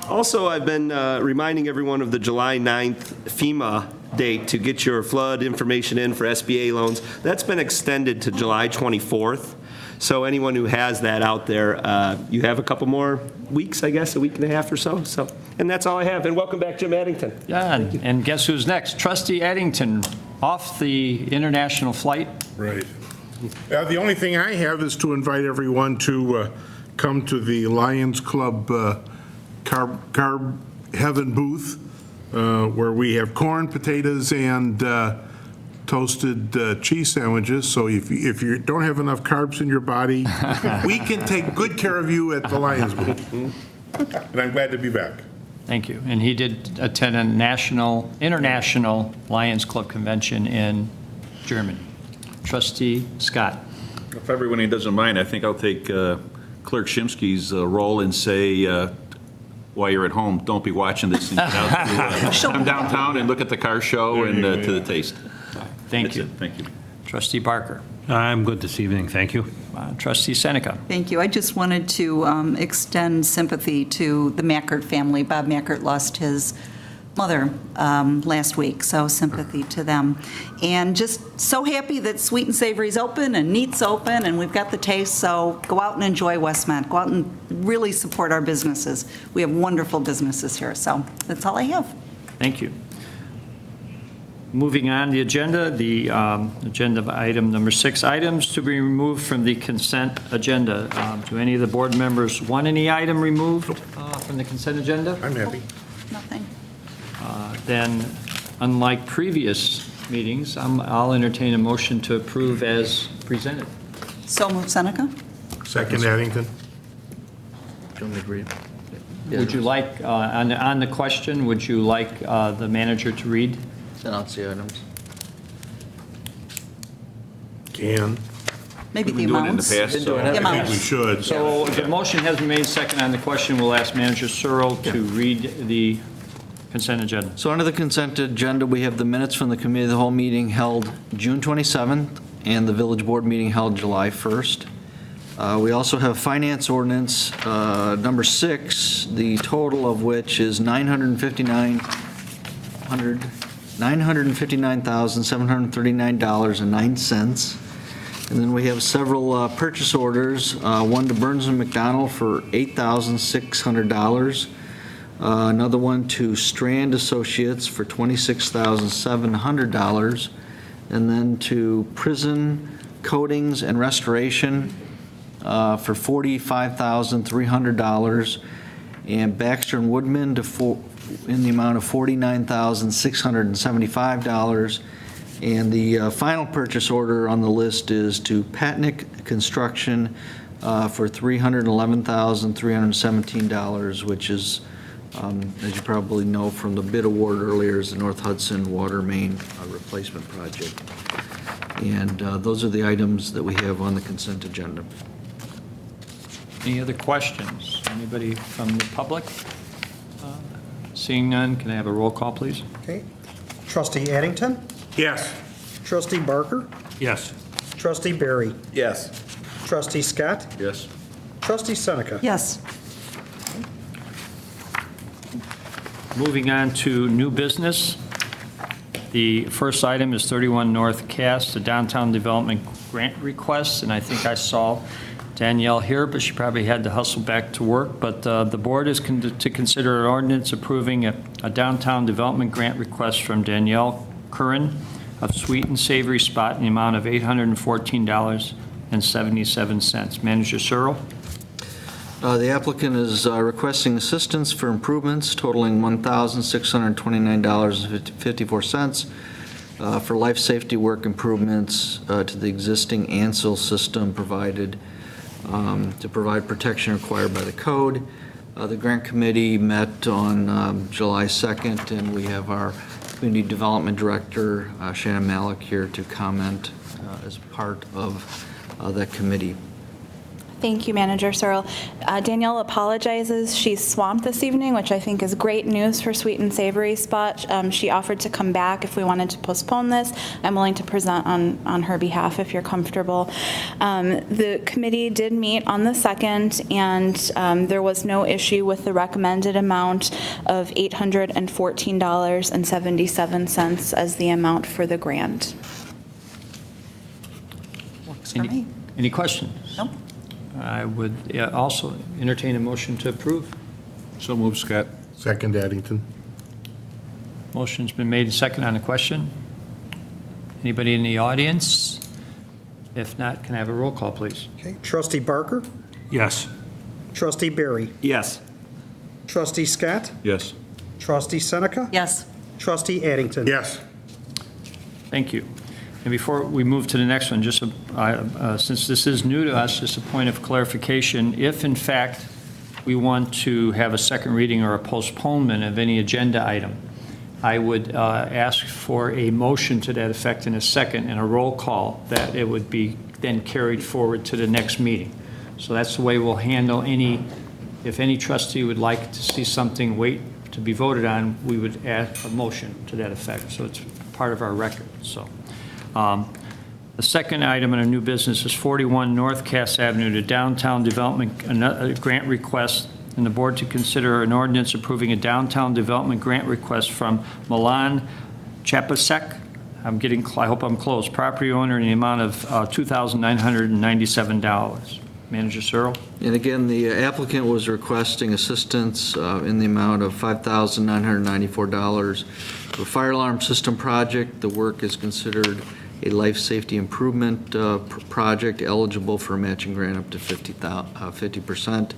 Also, I've been reminding everyone of the July 9th FEMA date to get your flood information in for SBA loans. That's been extended to July 24th. So anyone who has that out there, you have a couple more weeks, I guess, a week and a half or so. And that's all I have. And welcome back, Jim Addington. Yeah, and guess who's next? Trustee Addington, off the international flight. Right. The only thing I have is to invite everyone to come to the Lions Club Carb Heaven booth, where we have corn, potatoes, and toasted cheese sandwiches. So if you don't have enough carbs in your body, we can take good care of you at the Lions booth. And I'm glad to be back. Thank you. And he did attend a international Lions Club convention in Germany. Trustee Scott. If everyone doesn't mind, I think I'll take Clerk Shimsky's role and say, while you're at home, don't be watching this. And get out to, come downtown and look at the car show and to the taste. Thank That's you. it. Thank you. Trustee Barker. I'm good this evening, thank you. Trustee Seneca. Thank you. I just wanted to extend sympathy to the Mackert family. Bob Mackert lost his mother last week, so sympathy to them. And just so happy that Sweet and Savory's open and Neat's open and we've got the taste, so go out and enjoy Westmont. Go out and really support our businesses. We have wonderful businesses here, so that's all I have. Thank you. Moving on the agenda item number 6, items to be removed from the consent agenda. Do any of the board members want any item removed from the consent agenda? I'm happy. Nothing. Then, unlike previous meetings, I'll entertain a motion to approve as presented. So moved, Seneca? Second, Addington. Do you want me to read? Would you like, on the question, would you like the manager to read? Announce the items. Can. Maybe the We've been doing it in the amounts. past, so- The I think we amounts. should. So the motion has been made second on the question. We'll ask Manager Searle to read the consent agenda. So under the consent agenda, we have the minutes from the committee of the whole meeting held June 27th and the village board meeting held July 1st. We also have finance ordinance number 6, the total of which is $959,739.09. And then we have several purchase orders, one to Burns and McDonnell for $8,600, another one to Strand Associates for $26,700, and then to Prison Coatings and Restoration for $45,300, and Baxter and Woodman in the amount of $49,675. And the final purchase order on the list is to Patnick Construction for $311,317, which is, as you probably know from the bid award earlier, is the North Hudson Water Main Replacement Project. And those are the items that we have on the consent agenda. Any other questions? Anybody from the public? Seeing none, can I have a roll call, please? Okay. Trustee Addington? Yes. Trustee Barker? Yes. Trustee Barry? Yes. Trustee Scott? Yes. Trustee Seneca? Yes. Moving on to new business. The first item is 31 North Cass, the downtown development grant request, and I think I saw Danielle here, but she probably had to hustle back to work. But the board is to consider an ordinance approving a downtown development grant request from Danielle Curran of Sweet and Savory Spot in the amount of $814.77. Manager Searle. The applicant is requesting assistance for improvements totaling $1,629.54 for life safety work improvements to the existing Ansel system provided to provide protection required by the code. The grant committee met on July 2nd, and we have our Community Development Director, Shannon Malik, here to comment as part of that committee. Thank you, Manager Searle. Danielle apologizes. She's swamped this evening, which I think is great news for Sweet and Savory Spot. She offered to come back if we wanted to postpone this. I'm willing to present on her behalf if you're comfortable. The committee did meet on the 2nd, and there was no issue with the recommended amount of $814.77 as the amount for the grant. Any questions? No. I would also entertain a motion to approve. So move, Scott. Second, Addington. Motion's been made and second on the question. Anybody in the audience? If not, can I have a roll call, please? Okay. Trustee Barker? Yes. Trustee Barry? Yes. Trustee Scott? Yes. Trustee Seneca? Yes. Trustee Addington? Yes. Thank you. And before we move to the next one, just since this is new to us, just a point of clarification. If, in fact, we want to have a second reading or a postponement of any agenda item, I would ask for a motion to that effect in a second and a roll call that it would be then carried forward to the next meeting. So that's the way we'll handle if any trustee would like to see something wait to be voted on, we would add a motion to that effect. So it's part of our record. So the second item in a new business is 41 North Cass Avenue, the downtown development grant request, and the board to consider an ordinance approving a downtown development grant request from Milan Chapasek. I hope I'm close, property owner, in the amount of $2,997. Manager Searle. And again, the applicant was requesting assistance in the amount of $5,994 for a fire alarm system project. The work is considered a life safety improvement project eligible for a matching grant up to 50%.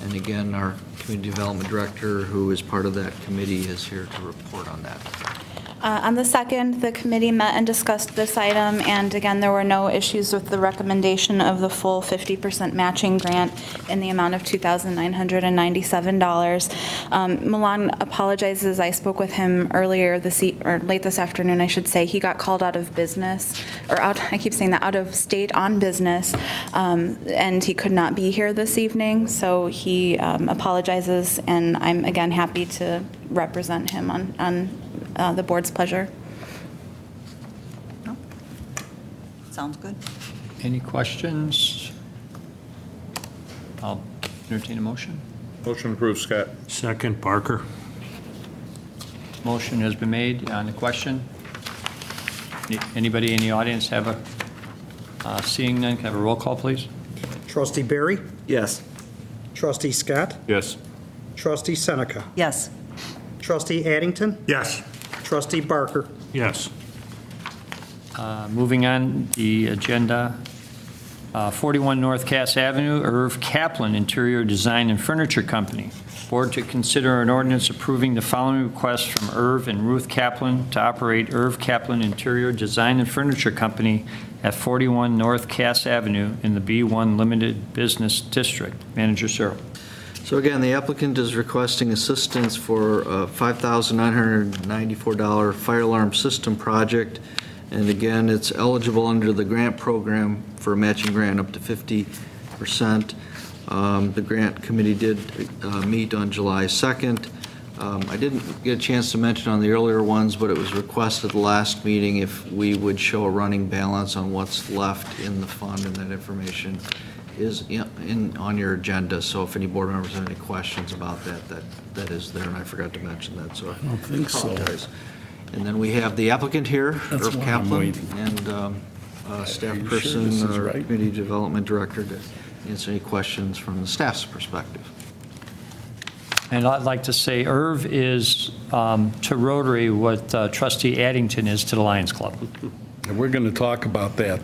And again, our community development director, who is part of that committee, is here to report on that. On the 2nd, the committee met and discussed this item, and again, there were no issues with the recommendation of the full 50% matching grant in the amount of $2,997. Milan apologizes. I spoke with him earlier late this afternoon, I should say. He got called out of business, I keep saying that, out of state on business, and he could not be here this evening, so he apologizes, and I'm again happy to represent him on the board's pleasure. No? Sounds good. Any questions? I'll entertain a motion. Motion approved, Scott. Second, Parker. Motion has been made on the question. Anybody in the audience have seeing none, can I have a roll call, please? Trustee Barry? Yes. Trustee Scott? Yes. Trustee Seneca? Yes. Trustee Addington? Yes. Trustee Barker? Yes. Moving on the agenda, 41 North Cass Avenue, Irv Kaplan Interior Design and Furniture Company. Board to consider an ordinance approving the following request from Irv and Ruth Kaplan to operate Irv Kaplan Interior Design and Furniture Company at 41 North Cass Avenue in the B1 Limited Business District. Manager Searle. So again, the applicant is requesting assistance for a $5,994 fire alarm system project. And again, it's eligible under the grant program for a matching grant up to 50%. The grant committee did meet on July 2nd. I didn't get a chance to mention on the earlier ones, but it was requested last meeting if we would show a running balance on what's left in the fund, and that information is on your agenda. So if any board members have any questions about that is there, and I forgot to mention that, so I don't think apologize. So. And then we have the applicant here, Irv Kaplan, and staff person, or community development director, to answer any questions from the staff's perspective. And I'd like to say Irv is to Rotary what Trustee Addington is to the Lions Club. And we're going to talk about that.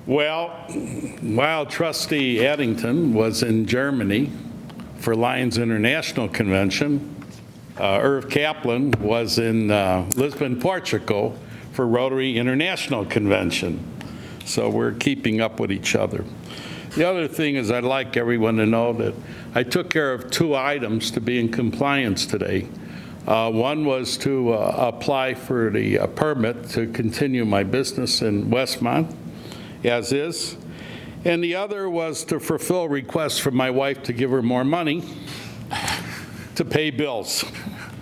Well, while Trustee Addington was in Germany for Lions International Convention, Irv Kaplan was in Lisbon, Portugal for Rotary International Convention. So we're keeping up with each other. The other thing is I'd like everyone to know that I took care of 2 items to be in compliance today. One was to apply for the permit to continue my business in Westmont, as is. And the other was to fulfill requests from my wife to give her more money to pay bills.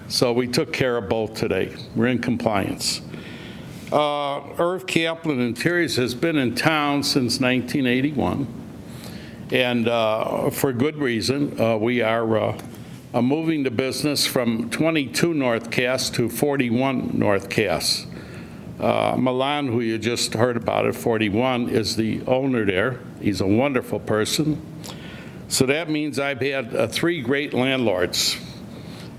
So we took care of both today. We're in compliance. Irv Kaplan Interiors has been in town since 1981. And for good reason. We are moving the business from 22 North Cass to 41 North Cass. Milan, who you just heard about at 41, is the owner there. He's a wonderful person. So that means I've had 3 great landlords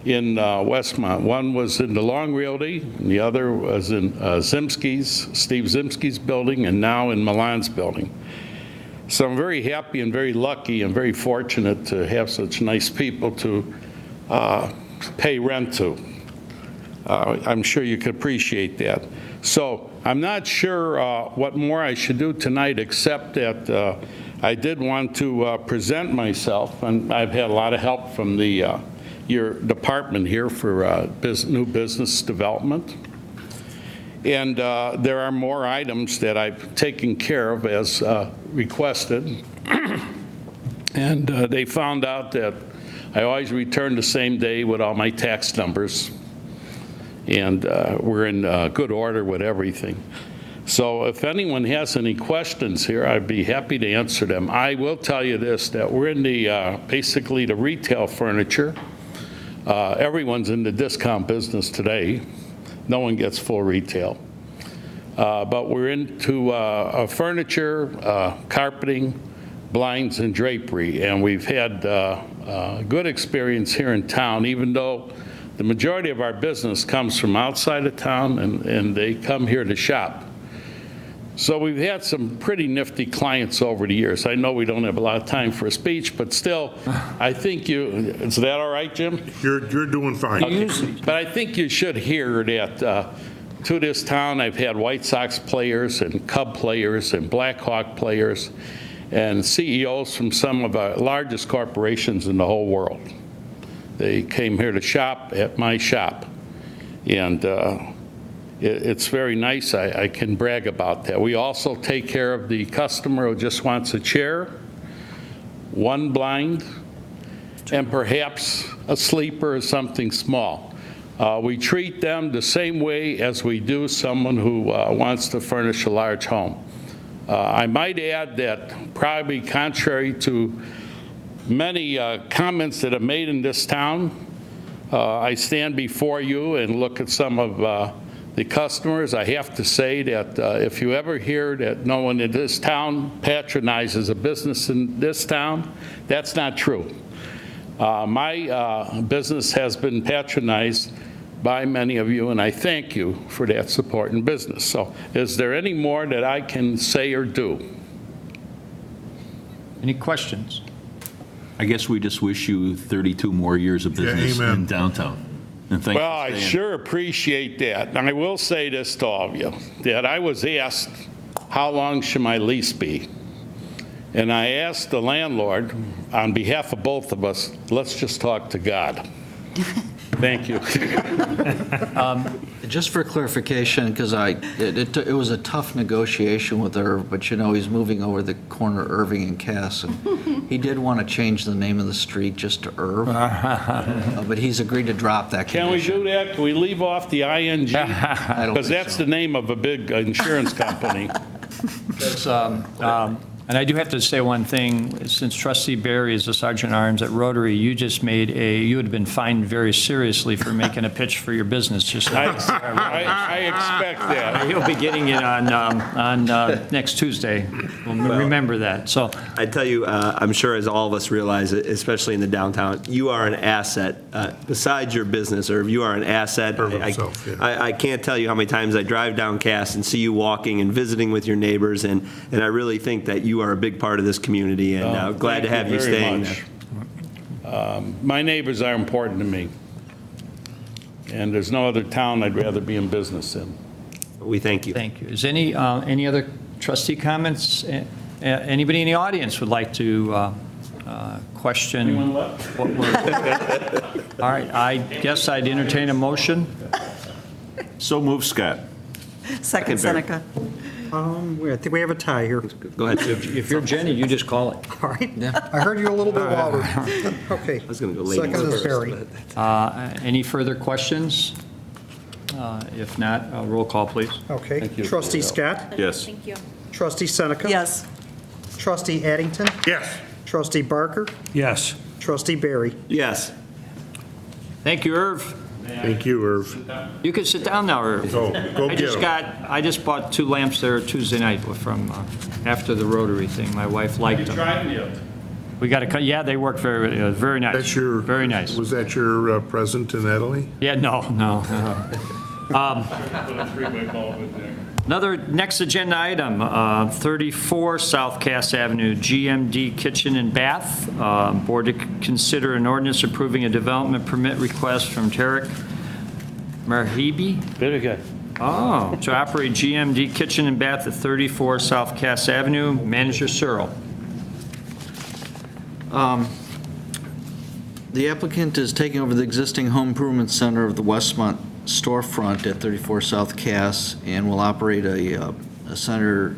in Westmont. One was in the Long Realty, and the other was in Steve Zimsky's building, and now in Milan's building. So I'm very happy and very lucky and very fortunate to have such nice people to pay rent to. I'm sure you could appreciate that. So I'm not sure what more I should do tonight, except that I did want to present myself, and I've had a lot of help from your department here for new business development. And there are more items that I've taken care of as requested. And they found out that I always return the same day with all my tax numbers. And we're in good order with everything. So if anyone has any questions here, I'd be happy to answer them. I will tell you this, that we're in the, basically the retail furniture. Everyone's in the discount business today. No one gets full retail. But we're into furniture, carpeting, blinds, and drapery. And we've had good experience here in town, even though the majority of our business comes from outside of town, and they come here to shop. So we've had some pretty nifty clients over the years. I know we don't have a lot of time for a speech, but still, I think is that all right, Jim? You're doing fine. Okay. But I think you should hear that to this town, I've had White Sox players and Cub players and Blackhawk players and CEOs from some of the largest corporations in the whole world. They came here to shop at my shop. And it's very nice. I can brag about that. We also take care of the customer who just wants a chair, one blind, and perhaps a sleeper or something small. We treat them the same way as we do someone who wants to furnish a large home. I might add that probably contrary to many comments that are made in this town, I stand before you and look at some of the customers. I have to say that if you ever hear that no one in this town patronizes a business in this town, that's not true. My business has been patronized by many of you, and I thank you for that support in business. So is there any more that I can say or do? Any questions? I guess we just wish you 32 more years of business in downtown. And thank Well, I sure appreciate that. And I will say this to all of you, that I was asked, how long should my lease be? And I asked the landlord, on behalf of both of us, let's just talk to God. Thank you. Just for clarification, because it was a tough negotiation with Irv, but you know, he's moving over the corner of Irving and Cass, and he did want to change the name of the street just to Irv, but he's agreed to drop that Can we condition. do that? Can we leave off the ING? Because that's the name of a big insurance company. And I do have to say one thing, since Trustee Barry is the Sergeant at Arms at Rotary, you just made you would have been fined very seriously for making a pitch for your business. Just I expect that. He'll be getting it on next Tuesday. We'll remember that. So I tell you, I'm sure as all of us realize, especially in the downtown, you are an asset. Besides your business, or you are an asset. I can't tell you how many times I drive down Cass and see you walking and visiting with your neighbors, and I really think that you are a big part of this community, and glad to have you staying there. My neighbors are important to me, and there's no other town I'd rather be in business in. We thank you. Thank you. Is any other trustee comments? Anybody in the audience would like to question? Anyone left? All right, I guess I'd entertain a motion. So move, Scott. Second, Seneca. I think we have a tie here. Go ahead. If you're Jenny, you just call it. All right. I heard you a little bit louder. Okay. I was going to go ladies Second is first. Barry. Any further questions? If not, roll call, please. Okay. Trustee Scott? Yes. Thank you. Trustee Seneca? Yes. Trustee Addington? Yes. Trustee Barker? Yes. Trustee Barry? Yes. Thank you, Irv. Thank you, Irv. You can sit down now, Irv. Go I get 'em. I just bought 2 lamps there Tuesday night from after the Rotary thing. My wife liked them. Tried yet? We got to cut. Yeah, they work very nice. That's your. Very nice. Was that your present to Natalie? Yeah, no. Next agenda item, 34 South Cass Avenue, GMD Kitchen and Bath. Board to consider an ordinance approving a development permit request from Tarek Marhibi. Very good. Oh, to operate GMD Kitchen and Bath at 34 South Cass Avenue. Manager Searle. The applicant is taking over the existing home improvement center of the Westmont storefront at 34 South Cass, and will operate a center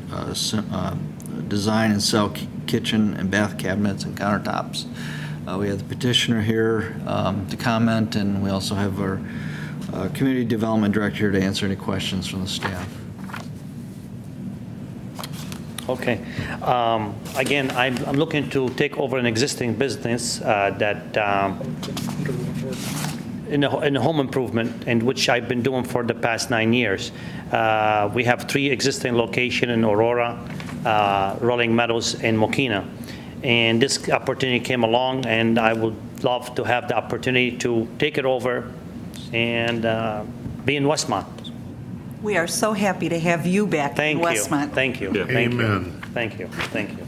design and sell kitchen and bath cabinets and countertops. We have the petitioner here to comment, and we also have our community development director to answer any questions from the staff. Okay. Again, I'm looking to take over an existing business that in a home improvement, and which I've been doing for the past 9 years. We have 3 existing locations in Aurora, Rolling Meadows, and Mokina. And this opportunity came along, and I would love to have the opportunity to take it over and be in Westmont. We are so happy to have you back in Westmont. Thank you. Thank you. Amen. Thank you. Thank you.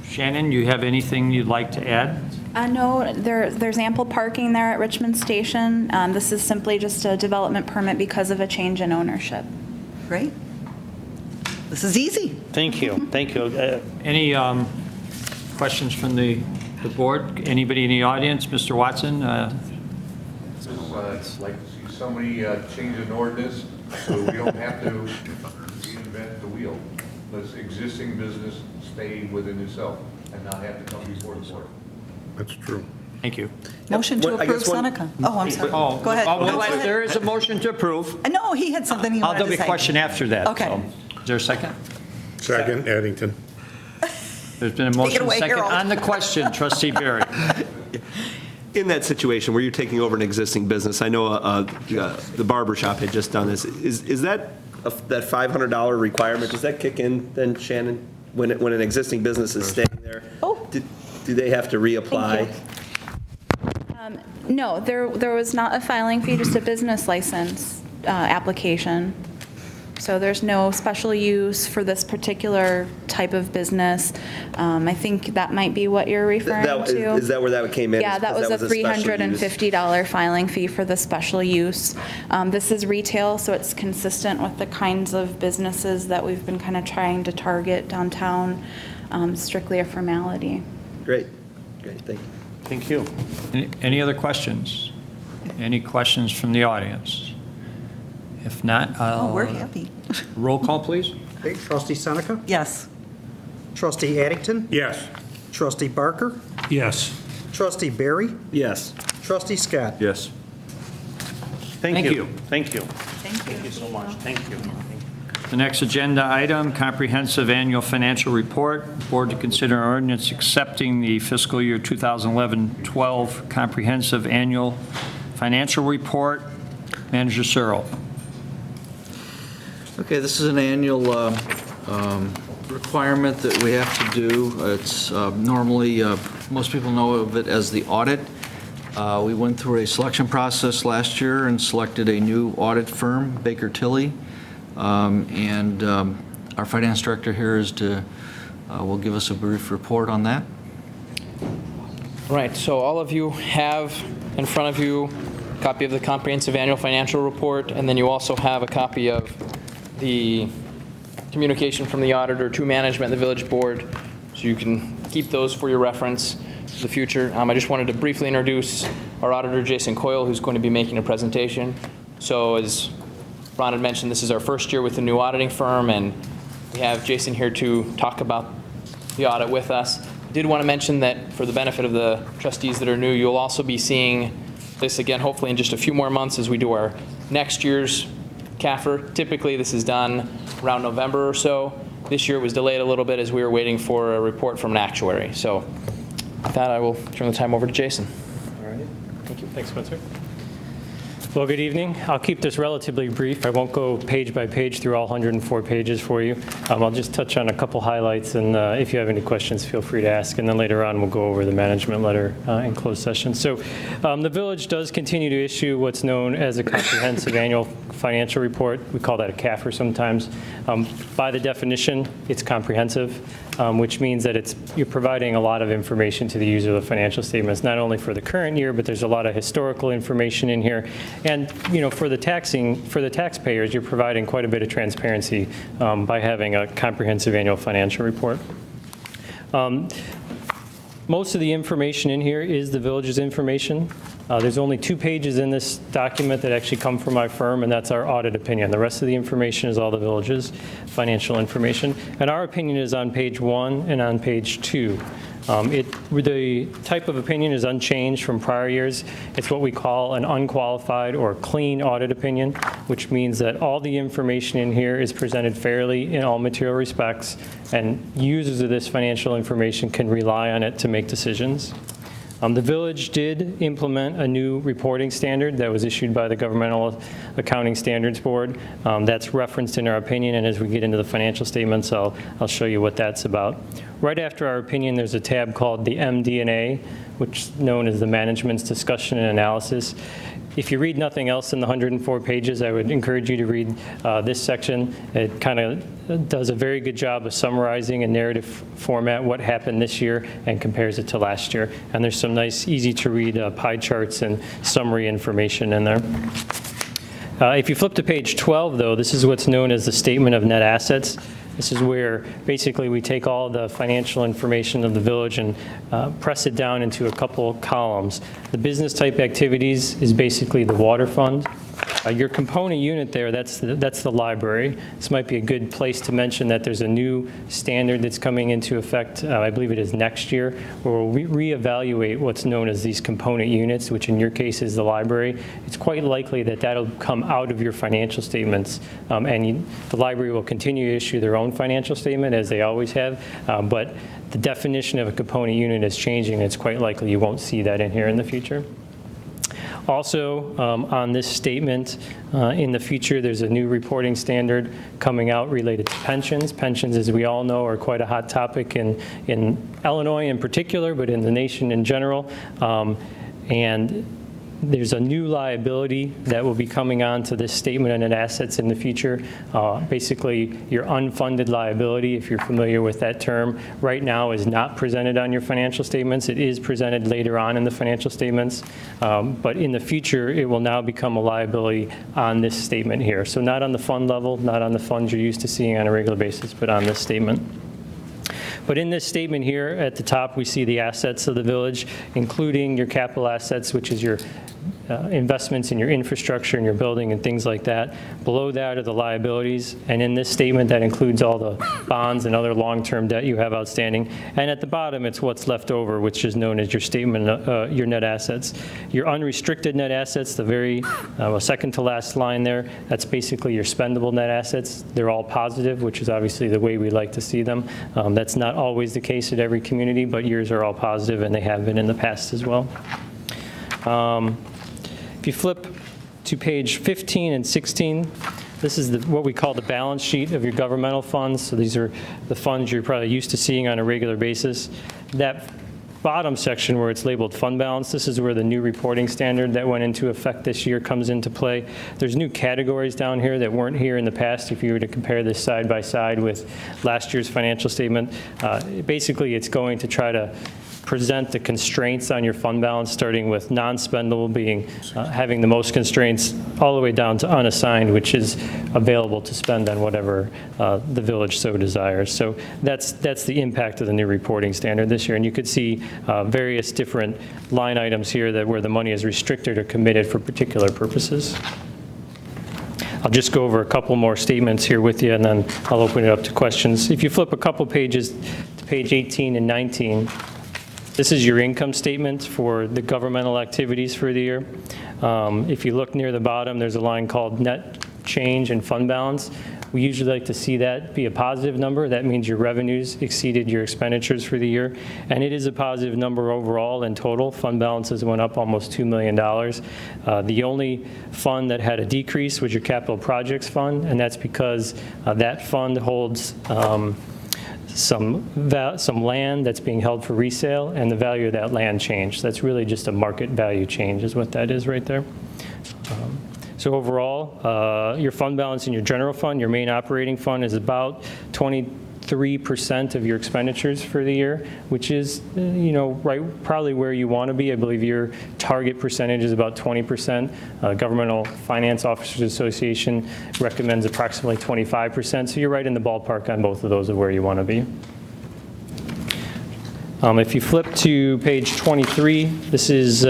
Shannon, you have anything you'd like to add? No, there's ample parking there at Richmond Station. This is simply just a development permit because of a change in ownership. Great. This is easy. Thank you. Thank you. Any questions from the board? Anybody in the audience? Mr. Watson? It's like to see somebody change an ordinance so we don't have to reinvent the wheel. Let's existing business stay within itself and not have to come before the board. That's true. Thank you. Motion to approve Seneca. Oh, I'm sorry. Oh, Go ahead. well, No, go ahead. there is a motion to approve. No, he had something he wanted to say. There'll be a question after that. Okay. So, is there a second? Second, Addington. There's been a motion away, second Harold. on the question, Trustee Barry. In that situation where you're taking over an existing business, I know the barber shop had just done this. Is that that $500 requirement, does that kick in then, Shannon, when an existing business is staying there? Oh. Do they have to reapply? No, there was not a filing fee, just a business license application. So there's no special use for this particular type of business. I think that might be what you're referring to. Is that where that came in? Yeah, that was a special use? $350 filing fee for the special use. This is retail, so it's consistent with the kinds of businesses that we've been kind of trying to target downtown, strictly a formality. Great, thank you. Thank you. Any other questions? Any questions from the audience? If not, I'll... Oh, we're happy. Roll call, please. Okay, Trustee Seneca? Yes. Trustee Addington? Yes. Trustee Barker? Yes. Trustee Barry? Yes. Trustee Scott? Yes. Thank you. Thank you. Thank you so much. Thank you. The next agenda item, comprehensive annual financial report. Board to consider an ordinance accepting the fiscal year 2011-12 comprehensive annual financial report. Manager Searle. Okay, this is an annual requirement that we have to do. It's normally, most people know of it as the audit. We went through a selection process last year and selected a new audit firm, Baker Tilly. And our finance director here will give us a brief report on that. Right, so all of you have in front of you a copy of the comprehensive annual financial report, and then you also have a copy of the communication from the auditor to management and the village board, so you can keep those for your reference for the future. I just wanted to briefly introduce our auditor, Jason Coyle, who's going to be making a presentation. So as Ron had mentioned, this is our first year with the new auditing firm, and we have Jason here to talk about the audit with us. I did want to mention that for the benefit of the trustees that are new, you'll also be seeing this again, hopefully in just a few more months as we do our next year's CAFR. Typically, this is done around November or so. This year it was delayed a little bit as we were waiting for a report from an actuary. So with that, I will turn the time over to Jason. All right. Thank you. Thanks, Spencer. Well, good evening. I'll keep this relatively brief. I won't go page by page through all 104 pages for you. I'll just touch on a couple highlights, and if you have any questions, feel free to ask. And then later on, we'll go over the management letter in closed session. So the village does continue to issue what's known as a comprehensive annual financial report. We call that a CAFR sometimes. By the definition, it's comprehensive, which means that you're providing a lot of information to the user of the financial statements, not only for the current year, but there's a lot of historical information in here. And for the taxpayers, you're providing quite a bit of transparency by having a comprehensive annual financial report. Most of the information in here is the village's information. There's only 2 pages in this document that actually come from my firm, and that's our audit opinion. The rest of the information is all the village's financial information. And our opinion is on page 1 and on page 2. The type of opinion is unchanged from prior years. It's what we call an unqualified or clean audit opinion, which means that all the information in here is presented fairly in all material respects, and users of this financial information can rely on it to make decisions. The village did implement a new reporting standard that was issued by the Governmental Accounting Standards Board. That's referenced in our opinion, and as we get into the financial statements, I'll show you what that's about. Right after our opinion, there's a tab called the MD&A, which is known as the Management's Discussion and Analysis. If you read nothing else in the 104 pages, I would encourage you to read this section. It kind of does a very good job of summarizing in narrative format what happened this year and compares it to last year. And there's some nice, easy to read pie charts and summary information in there. If you flip to page 12, though, this is what's known as the Statement of Net Assets. This is where basically we take all the financial information of the village and press it down into a couple columns. The business type activities is basically the water fund. Your component unit there, that's the library. This might be a good place to mention that there's a new standard that's coming into effect, I believe it is next year, where we'll reevaluate what's known as these component units, which in your case is the library. It's quite likely that that'll come out of your financial statements, and the library will continue to issue their own financial statement as they always have, but the definition of a component unit is changing. It's quite likely you won't see that in here in the future. Also, on this statement, in the future, there's a new reporting standard coming out related to pensions. Pensions, as we all know, are quite a hot topic in Illinois in particular, but in the nation in general. And there's a new liability that will be coming on to this statement of net assets in the future. Basically, your unfunded liability, if you're familiar with that term, right now is not presented on your financial statements. It is presented later on in the financial statements. But in the future, it will now become a liability on this statement here. So not on the fund level, not on the funds you're used to seeing on a regular basis, but on this statement. But in this statement here at the top, we see the assets of the village, including your capital assets, which is your investments in your infrastructure and your building and things like that. Below that are the liabilities, and in this statement that includes all the bonds and other long-term debt you have outstanding. And at the bottom, it's what's left over, which is known as your statement, your net assets. Your unrestricted net assets, the very second to last line there, that's basically your spendable net assets. They're all positive, which is obviously the way we like to see them. That's not always the case at every community, but yours are all positive, and they have been in the past as well. If you flip to page 15 and 16, this is what we call the balance sheet of your governmental funds. So these are the funds you're probably used to seeing on a regular basis. That bottom section where it's labeled fund balance, this is where the new reporting standard that went into effect this year comes into play. There's new categories down here that weren't here in the past if you were to compare this side by side with last year's financial statement. Basically, it's going to try to present the constraints on your fund balance, starting with non-spendable being having the most constraints, all the way down to unassigned, which is available to spend on whatever the village so desires. So that's the impact of the new reporting standard this year. And you could see various different line items here that where the money is restricted or committed for particular purposes. I'll just go over a couple more statements here with you, and then I'll open it up to questions. If you flip a couple pages to page 18 and 19, this is your income statement for the governmental activities for the year. If you look near the bottom, there's a line called net change and fund balance. We usually like to see that be a positive number. That means your revenues exceeded your expenditures for the year. And it is a positive number overall in total. Fund balances went up almost $2 million. The only fund that had a decrease was your capital projects fund, and that's because that fund holds some land that's being held for resale, and the value of that land changed. That's really just a market value change is what that is right there. So overall, your fund balance in your general fund, your main operating fund, is about 23% of your expenditures for the year, which is, right, probably where you want to be. I believe your target percentage is about 20%. Governmental Finance Officers Association recommends approximately 25%. So you're right in the ballpark on both of those of where you want to be. If you flip to page 23, this is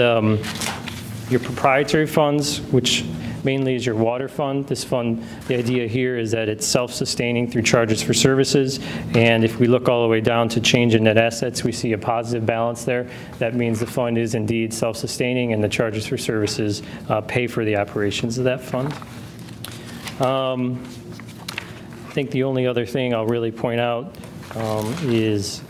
your proprietary funds, which mainly is your water fund. This fund, the idea here is that it's self-sustaining through charges for services. And if we look all the way down to change in net assets, we see a positive balance there. That means the fund is indeed self-sustaining, and the charges for services pay for the operations of that fund. I think the only other thing I'll really point out is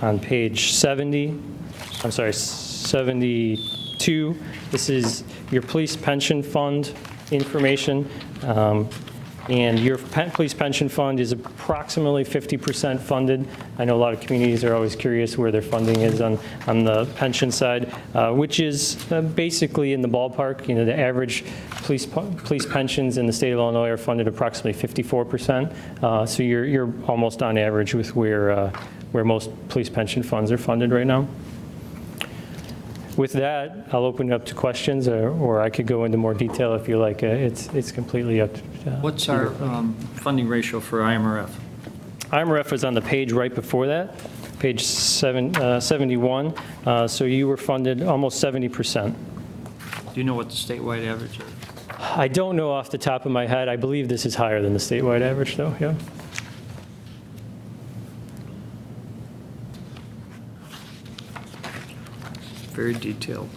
on page 72. This is your police pension fund information. And your police pension fund is approximately 50% funded. I know a lot of communities are always curious where their funding is on the pension side, which is basically in the ballpark. You know, the average police pensions in the state of Illinois are funded approximately 54%. So you're almost on average with where most police pension funds are funded right now. With that, I'll open it up to questions, or I could go into more detail if you like. It's completely up to What's our funding ratio for IMRF? IMRF is on the page right before that, page 71. So you were funded almost 70%. Do you know what the statewide average is? I don't know off the top of my head. I believe this is higher than the statewide average, though, yeah. Very detailed.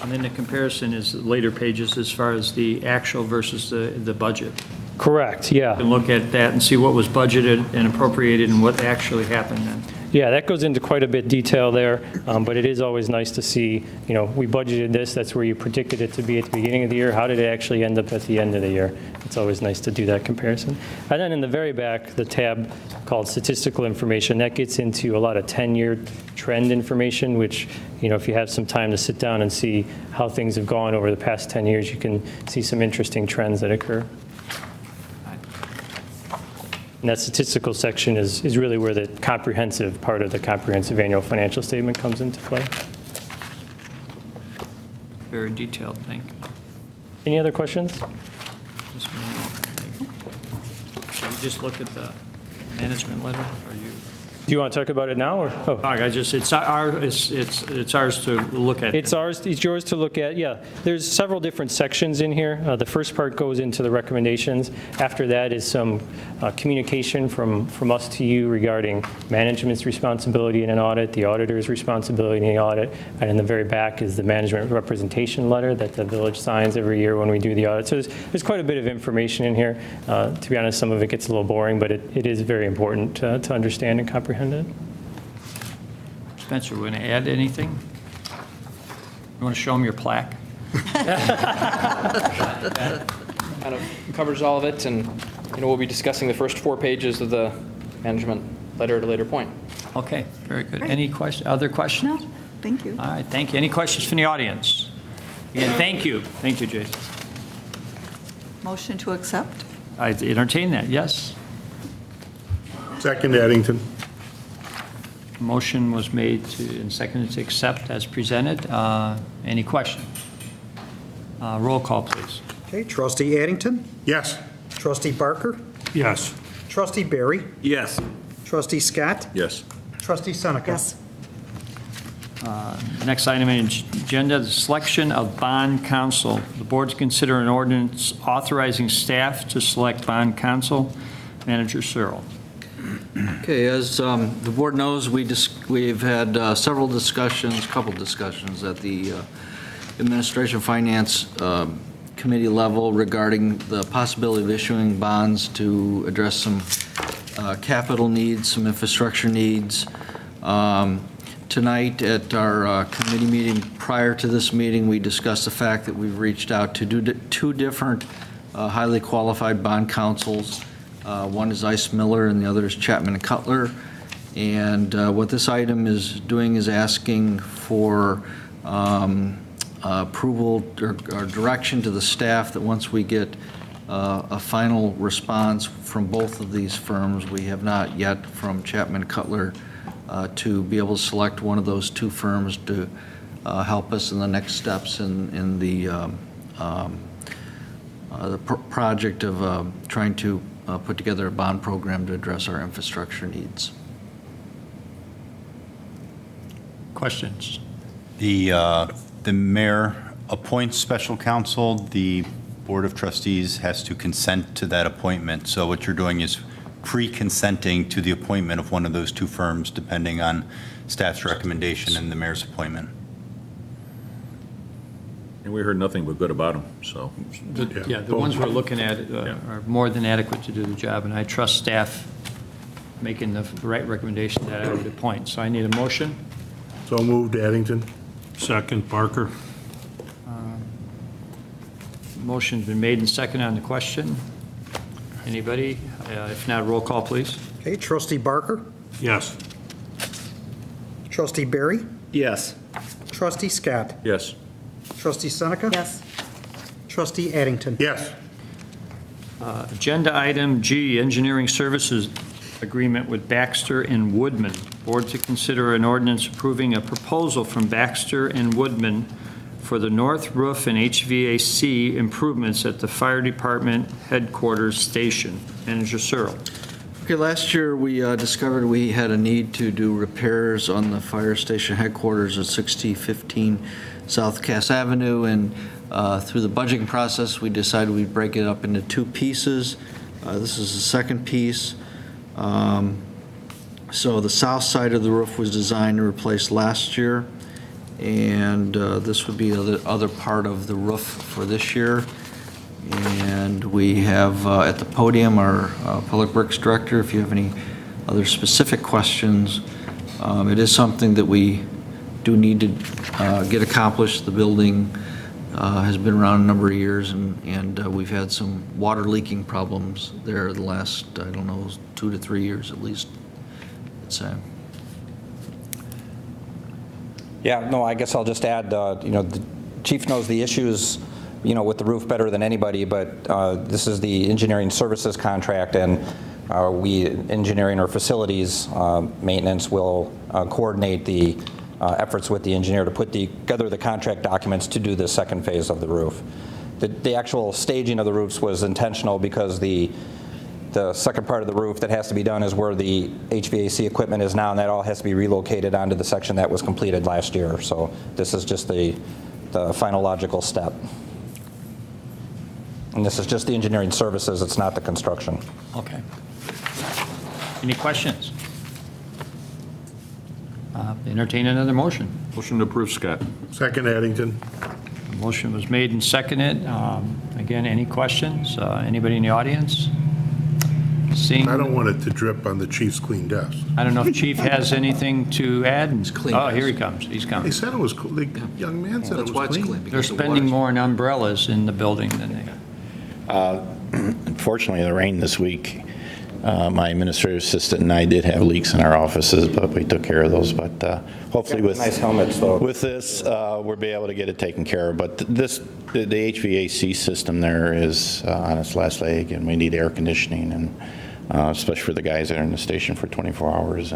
And then the comparison is later pages as far as the actual versus the budget. Correct, yeah. You can look at that and see what was budgeted and appropriated and what actually happened then. Yeah, that goes into quite a bit of detail there, but it is always nice to see, you know, we budgeted this, that's where you predicted it to be at the beginning of the year. How did it actually end up at the end of the year? It's always nice to do that comparison. And then in the very back, the tab called statistical information, that gets into a lot of 10-year trend information, which, you know, if you have some time to sit down and see how things have gone over the past 10 years, you can see some interesting trends that occur. And that statistical section is really where the comprehensive part of the comprehensive annual financial statement comes into play. Very detailed, thank you. Any other questions? Should we just look at the management letter? Or you? Do you want to talk about it now, or? Oh. It's ours to look at. It's yours to look at, yeah. There's several different sections in here. The first part goes into the recommendations. After that is some communication from us to you regarding management's responsibility in an audit, the auditor's responsibility in the audit, and in the very back is the management representation letter that the village signs every year when we do the audit. So there's quite a bit of information in here. To be honest, some of it gets a little boring, but it is very important to understand and comprehend it. Spencer, want to add anything? You want to show them your plaque? Kind of covers all of it, and you know, we'll be discussing the first 4 pages of the management letter at a later point. Okay, very good. Any other questions? No, thank you. All right, thank you. Any questions from the audience? Again, thank you. Thank you, Jason. Motion to accept? I entertain that, yes. Second, Addington. Motion was made and seconded to accept as presented. Any questions? Roll call, please. Okay, Trustee Addington? Yes. Trustee Barker? Yes. Trustee Barry? Yes. Trustee Scott? Yes. Trustee Seneca? Yes. Next item on the agenda, the selection of bond counsel. The board to consider an ordinance authorizing staff to select bond counsel. Manager Searle. Okay, as the board knows, we've had several discussions, couple discussions at the Administration Finance Committee level regarding the possibility of issuing bonds to address some capital needs, some infrastructure needs. Tonight at our committee meeting prior to this meeting, we discussed the fact that we've reached out to two different highly qualified bond counsels. One is Ice Miller and the other is Chapman & Cutler. And what this item is doing is asking for approval or direction to the staff that once we get a final response from both of these firms, we have not yet from Chapman & Cutler, to be able to select one of those two firms to help us in the next steps in the project of trying to put together a bond program to address our infrastructure needs. Questions? The mayor appoints special counsel, the Board of Trustees has to consent to that appointment. So what you're doing is pre-consenting to the appointment of one of those two firms, depending on staff's recommendation and the mayor's appointment. And we heard nothing but good about them, so. Yeah, the ones we're looking at are more than adequate to do the job, and I trust staff making the right recommendation that I would appoint. So I need a motion. So moved, Addington. Second, Barker. Motion's been made and seconded on the question. Anybody? If not, roll call, please. Okay, Trustee Barker? Yes. Trustee Barry? Yes. Trustee Scott? Yes. Trustee Seneca? Yes. Trustee Addington? Yes. Agenda item G, engineering services agreement with Baxter and Woodman. Board to consider an ordinance approving a proposal from Baxter and Woodman for the north roof and HVAC improvements at the fire department headquarters station. Manager Searle. Okay, last year we discovered we had a need to do repairs on the fire station headquarters at 6015 South Cass Avenue, and through the budgeting process, we decided we'd break it up into two pieces. This is the second piece. So the south side of the roof was designed to replace last year, and this would be the other part of the roof for this year. And we have at the podium our Public Works Director, if you have any other specific questions. It is something that we do need to get accomplished. The building has been around a number of years, and we've had some water leaking problems there the last, I don't know, 2 to 3 years at least, I'd say. Yeah, no, I guess I'll just add, the chief knows the issues, with the roof better than anybody, but this is the engineering services contract, and we, engineering or facilities maintenance, will coordinate the efforts with the engineer to put together the contract documents to do the second phase of the roof. The actual staging of the roofs was intentional because the second part of the roof that has to be done is where the HVAC equipment is now, and that all has to be relocated onto the section that was completed last year. So this is just the final logical step. And this is just the engineering services, it's not the construction. Okay. Any questions? Entertain another motion. Motion to approve, Scott. Second, Addington. The motion was made and seconded. Again, any questions? Anybody in the audience? Seeing, I don't want it to drip on the chief's clean desk. I don't know if Chief has anything to add. clean Oh, desk. here he comes. He's They coming. said it was, the young man said it That's why was it's clean. clean. They're spending more on umbrellas in the building than they. Unfortunately, the rain this week, my administrative assistant and I did have leaks in our offices, but we took care of those. But hopefully with Nice helmets, though. With this, we'll be able to get it taken care of. But the HVAC system there is on its last leg, and we need air conditioning, and especially for the guys that are in the station for 24 hours.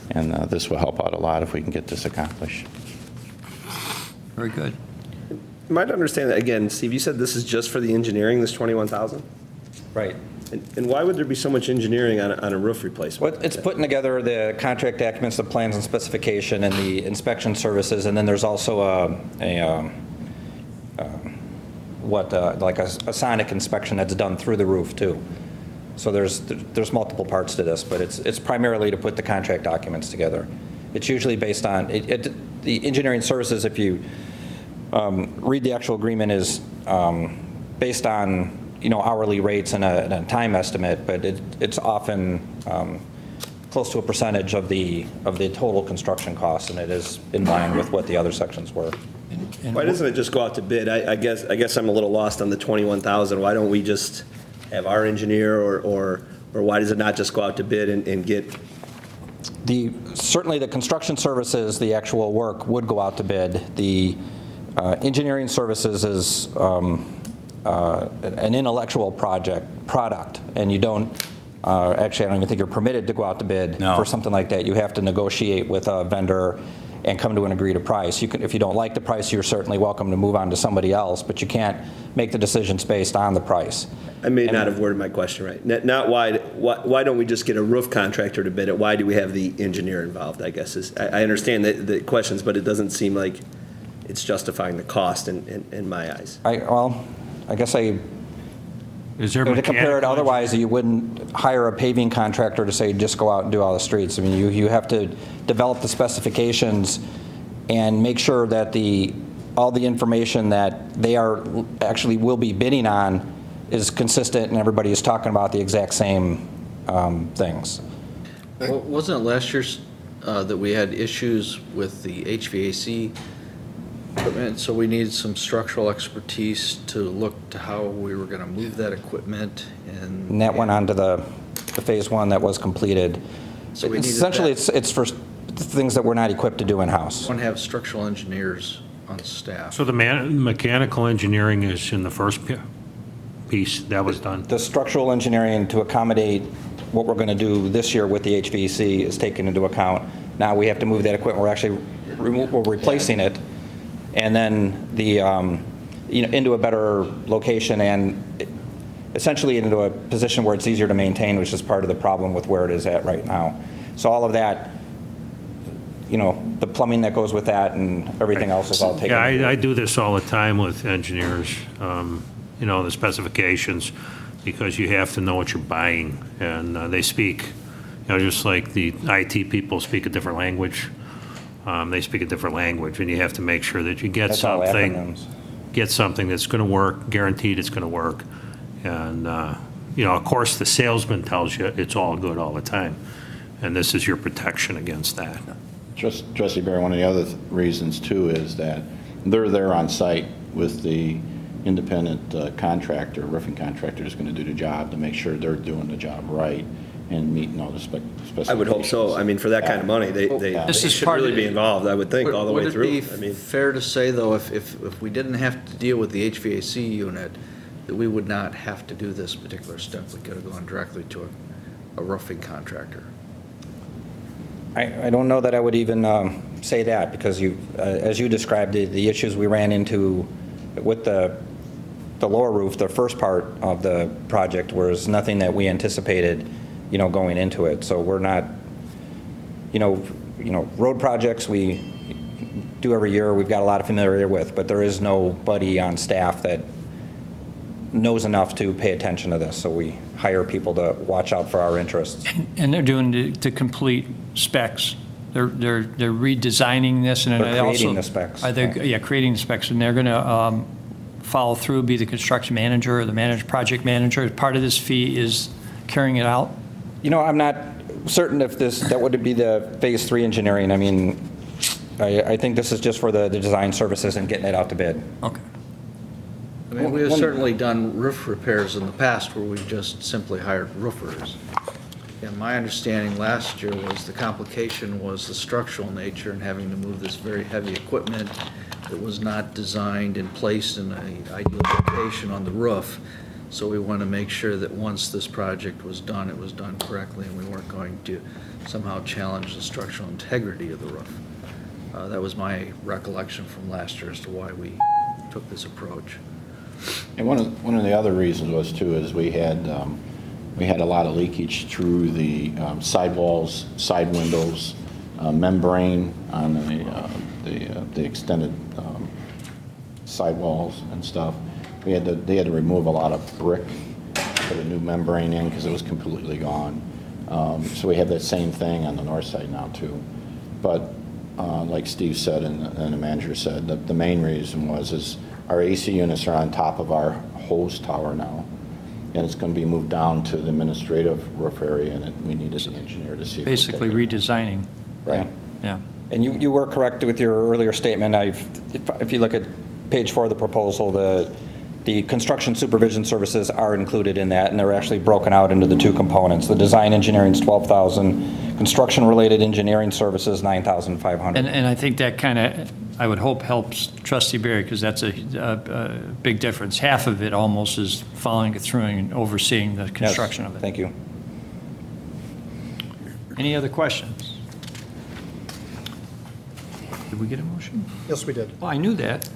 And this will help out a lot if we can get this accomplished. Very good. Am I to understand that, again, Steve, you said this is just for the engineering, this 21,000? Right. And why would there be so much engineering on a roof replacement? Well, it's putting together the contract documents, the plans and specification, and the inspection services, and then there's also like a sonic inspection that's done through the roof too. So there's multiple parts to this, but it's primarily to put the contract documents together. It's usually based on the engineering services. If you read the actual agreement, is based on hourly rates and a time estimate, but it's often close to a percentage of the total construction cost, and it is in line with what the other sections were. Why doesn't it just go out to bid? I guess I'm a little lost on the 21,000. Why don't we just have our engineer, or why does it not just go out to bid and get? Certainly the construction services, the actual work would go out to bid. The engineering services is an intellectual product, and you don't, actually I don't even think you're permitted to go out to bid for something like that. You have to negotiate with a vendor and come to an agreed price. If you don't like the price, you're certainly welcome to move on to somebody else, but you can't make the decisions based on the price. I may not have worded my question right. Not why don't we just get a roof contractor to bid it? Why do we have the engineer involved, I guess. I understand the questions, but it doesn't seem like it's justifying the cost in my eyes. I guess Is there to compare it mechanical otherwise, you wouldn't hire a paving contractor to say, just go out and do all the streets. I mean, you have to develop the specifications and make sure that all the information that they actually will be bidding on is consistent and everybody is talking about the exact same things. Well, wasn't it last year that we had issues with the HVAC equipment, so we needed some structural expertise to look to how we were going to move that equipment? And that went on to the phase one that was completed. So we needed Essentially, that. it's for things that we're not equipped to do in-house. We want to have structural engineers on staff. So the mechanical engineering is in the first piece, that was done? The structural engineering to accommodate what we're going to do this year with the HVAC is taken into account. Now we have to move that equipment. We're replacing it, and then into a better location and essentially into a position where it's easier to maintain, which is part of the problem with where it is at right now. So all of that, the plumbing that goes with that and everything else is all taken. Yeah, I do this all the time with engineers, the specifications, because you have to know what you're buying. And they speak, just like the IT people speak a different language. They speak a different language, and you have to make sure that you get something that's going to work, guaranteed it's going to work. And, of course, the salesman tells you it's all good all the time. And this is your protection against that. Trustee Barry, one of the other reasons too is that they're there on site with the independent contractor, roofing contractor is going to do the job to make sure they're doing the job right and meeting all the specifications. I would hope so. I mean, for that kind of money, they should really be involved, I would think, all the way through. Would it be fair to say, though, if we didn't have to deal with the HVAC unit, that we would not have to do this particular step? We could have gone directly to a roofing contractor. I don't know that I would even say that, because as you described the issues we ran into with the lower roof, the first part of the project, was nothing that we anticipated, going into it. So we're not, road projects we do every year, we've got a lot of familiarity with, but there is nobody on staff that knows enough to pay attention to this. So we hire people to watch out for our interests. And they're doing the complete specs. They're redesigning this, and They're creating the specs. Creating the specs, and they're going to follow through, be the construction manager or the project manager. Part of this fee is carrying it out. I'm not certain if that would be the phase 3 engineering. I mean, I think this is just for the design services and getting it out to bid. Okay. I mean, we have certainly done roof repairs in the past where we've just simply hired roofers. And my understanding last year was the complication was the structural nature and having to move this very heavy equipment that was not designed and placed in an ideal location on the roof. So we want to make sure that once this project was done, it was done correctly, and we weren't going to somehow challenge the structural integrity of the roof. That was my recollection from last year as to why we took this approach. And one of the other reasons was too is we had a lot of leakage through the sidewalls, side windows, membrane on the extended sidewalls and stuff. They had to remove a lot of brick, put a new membrane in because it was completely gone. So we have that same thing on the north side now too. But like Steve said and the manager said, the main reason is our AC units are on top of our hose tower now, and it's going to be moved down to the administrative roof area, and we needed an engineer to see. Basically redesigning. Right. Yeah. And you were correct with your earlier statement. If you look at page 4 of the proposal, the construction supervision services are included in that, and they're actually broken out into the two components. The design engineering is $12,000, construction-related engineering services $9,500. And I think that kind of, I would hope, helps Trustee Barry, because that's a big difference. Half of it almost is following it through and overseeing the construction of it. Thank you. Any other questions? Did we get a motion? Yes, we did. Oh, I knew that.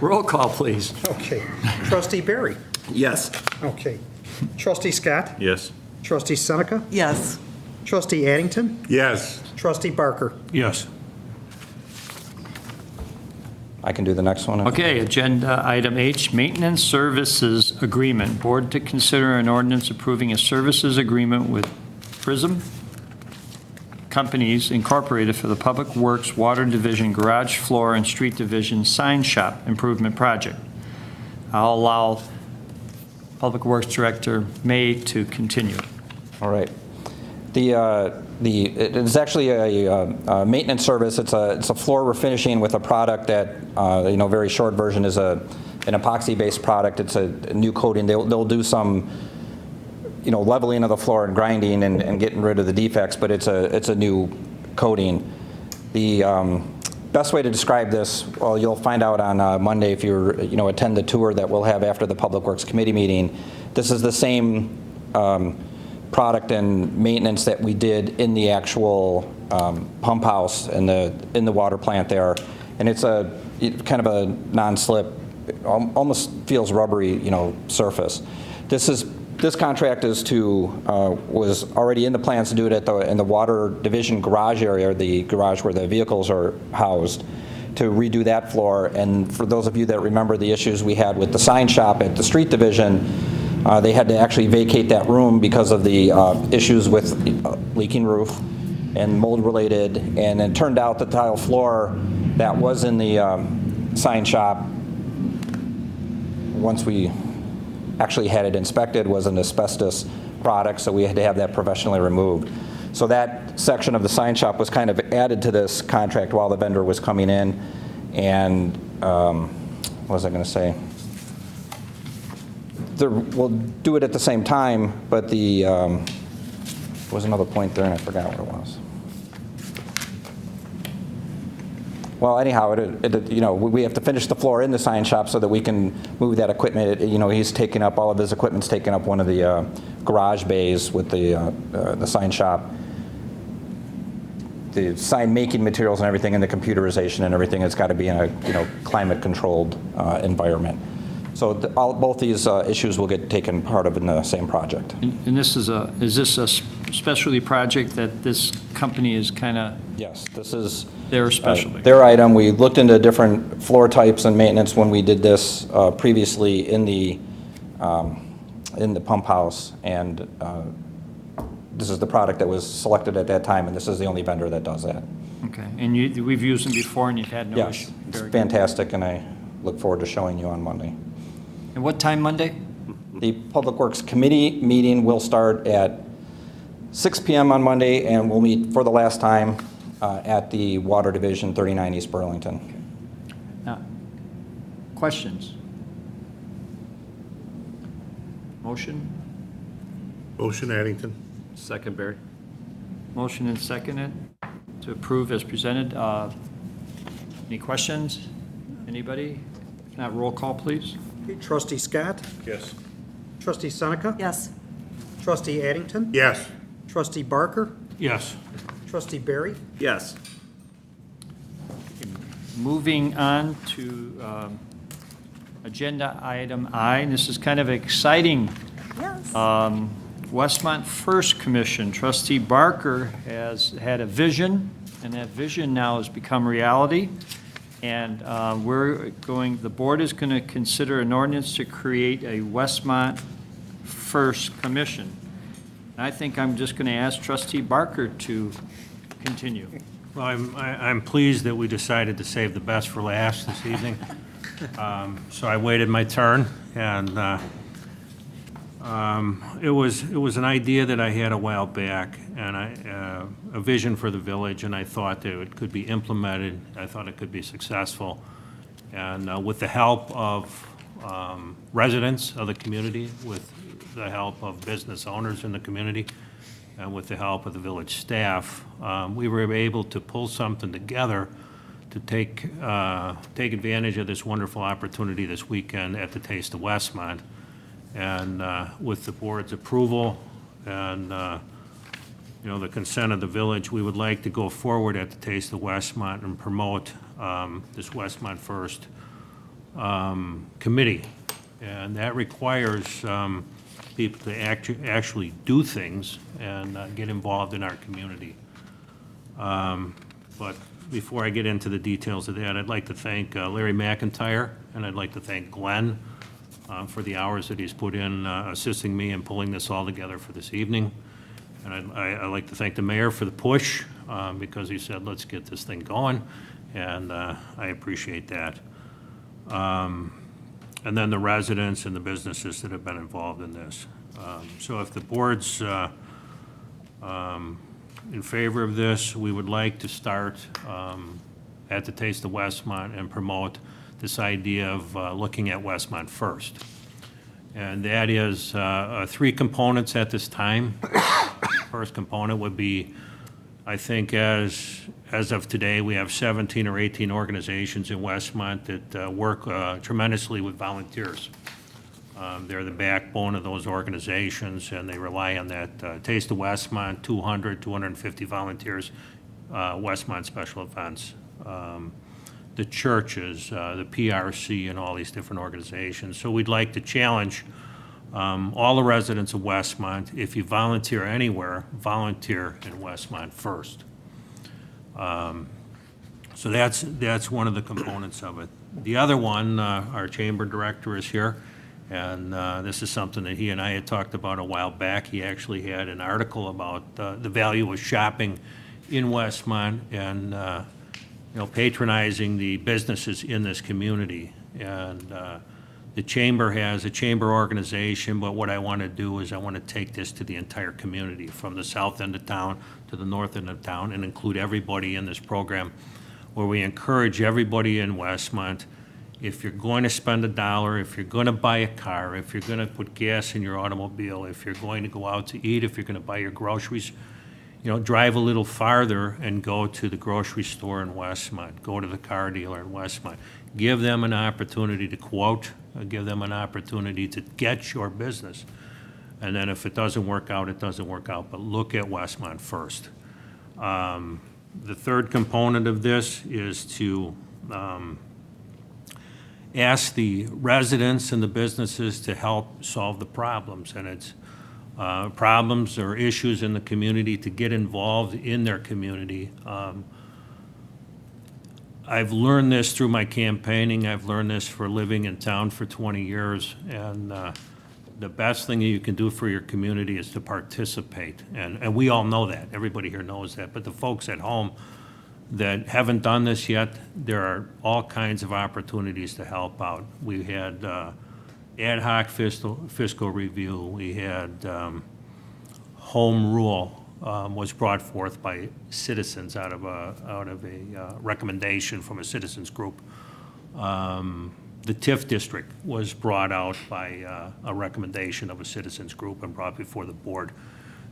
Roll call, please. Okay. Trustee Barry? Yes. Okay. Trustee Scott? Yes. Trustee Seneca? Yes. Trustee Addington? Yes. Trustee Barker? Yes. I can do the next one. Okay, agenda item H, maintenance services agreement. Board to consider an ordinance approving a services agreement with Prism Companies Incorporated for the Public Works Water Division Garage Floor and Street Division Sign Shop Improvement Project. I'll allow Public Works Director May to continue. All right. It's actually a maintenance service. It's a floor refinishing with a product that, very short version is an epoxy-based product. It's a new coating. They'll do some, leveling of the floor and grinding and getting rid of the defects, but it's a new coating. The best way to describe this, well, you'll find out on Monday if you attend the tour that we'll have after the Public Works Committee meeting. This is the same product and maintenance that we did in the actual pump house in the water plant there, and it's a kind of a non-slip, almost feels rubbery, surface. This contract was already in the plans to do it in the water division garage area, or the garage where the vehicles are housed, to redo that floor. And for those of you that remember the issues we had with the sign shop at the street division, they had to actually vacate that room because of the issues with leaking roof and mold related. And it turned out the tile floor that was in the sign shop, once we actually had it inspected, was an asbestos product, so we had to have that professionally removed. So that section of the sign shop was kind of added to this contract while the vendor was coming in. And what was I going to say? We'll do it at the same time, but there was another point there and I forgot what it was. Well, anyhow, we have to finish the floor in the sign shop so that we can move that equipment. He's taking up, all of his equipment's taking up one of the garage bays with the sign shop. The sign making materials and everything, and the computerization and everything, it's got to be in a climate controlled environment. So both these issues will get taken part of in the same project. And is this a specialty project that this company is kind of? Yes, this is their specialty. Their item. We looked into different floor types and maintenance when we did this previously in the pump house, and this is the product that was selected at that time, and this is the only vendor that does that. Okay, and we've used them before, and you've had no issue. Yes, it's fantastic, and I look forward to showing you on Monday. And what time Monday? The Public Works Committee meeting will start at 6 p.m. on Monday, and we'll meet for the last time at the Water Division, 39 East Burlington. Okay. Now, questions? Motion? Motion, Addington. Second, Barry. Motion and seconded to approve as presented. Any questions? Anybody? If not, roll call, please. Trustee Scott? Yes. Trustee Seneca? Yes. Trustee Addington? Yes. Trustee Barker? Yes. Trustee Barry? Yes. Moving on to agenda item I, and this is kind of exciting. Yes. Westmont First Commission, Trustee Barker has had a vision, and that vision now has become reality. And the board is going to consider an ordinance to create a Westmont First Commission. And I think I'm just going to ask Trustee Barker to continue. Well, I'm pleased that we decided to save the best for last this evening. So I waited my turn, and it was an idea that I had a while back, and a vision for the village, and I thought that it could be implemented. I thought it could be successful, and with the help of residents of the community, with the help of business owners in the community, and with the help of the village staff, we were able to pull something together to take advantage of this wonderful opportunity this weekend at the Taste of Westmont. And with the board's approval and the consent of the village, we would like to go forward at the Taste of Westmont and promote this Westmont First committee. And that requires people to actually do things and get involved in our community. But before I get into the details of that, I'd like to thank Larry McIntyre, and I'd like to thank Glenn for the hours that he's put in assisting me in pulling this all together for this evening. And I'd like to thank the mayor for the push, because he said, let's get this thing going, and I appreciate that. And then the residents and the businesses that have been involved in this. So if the board's in favor of this, we would like to start at the Taste of Westmont and promote this idea of looking at Westmont first. And that is 3 components at this time. First component would be, I think as of today, we have 17 or 18 organizations in Westmont that work tremendously with volunteers. They're the backbone of those organizations, and they rely on that. Taste of Westmont, 200, 250 volunteers, Westmont Special Events, the churches, the PRC, and all these different organizations. So we'd like to challenge all the residents of Westmont, if you volunteer anywhere, volunteer in Westmont first. So that's one of the components of it. The other one, our chamber director is here, and this is something that he and I had talked about a while back. He actually had an article about the value of shopping in Westmont and patronizing the businesses in this community. And the chamber has a chamber organization, but what I want to do is I want to take this to the entire community, from the south end of town to the north end of town, and include everybody in this program, where we encourage everybody in Westmont, if you're going to spend $1, if you're going to buy a car, if you're going to put gas in your automobile, if you're going to go out to eat, if you're going to buy your groceries, drive a little farther and go to the grocery store in Westmont, go to the car dealer in Westmont. Give them an opportunity to quote, give them an opportunity to get your business. And then if it doesn't work out, it doesn't work out, but look at Westmont first. The third component of this is to ask the residents and the businesses to help solve the problems. And it's problems or issues in the community, to get involved in their community. I've learned this through my campaigning. I've learned this for living in town for 20 years. And the best thing you can do for your community is to participate. And we all know that. Everybody here knows that. But the folks at home that haven't done this yet, there are all kinds of opportunities to help out. We had ad hoc fiscal review. We had home rule was brought forth by citizens out of a recommendation from a citizens group. The TIF district was brought out by a recommendation of a citizens group and brought before the board.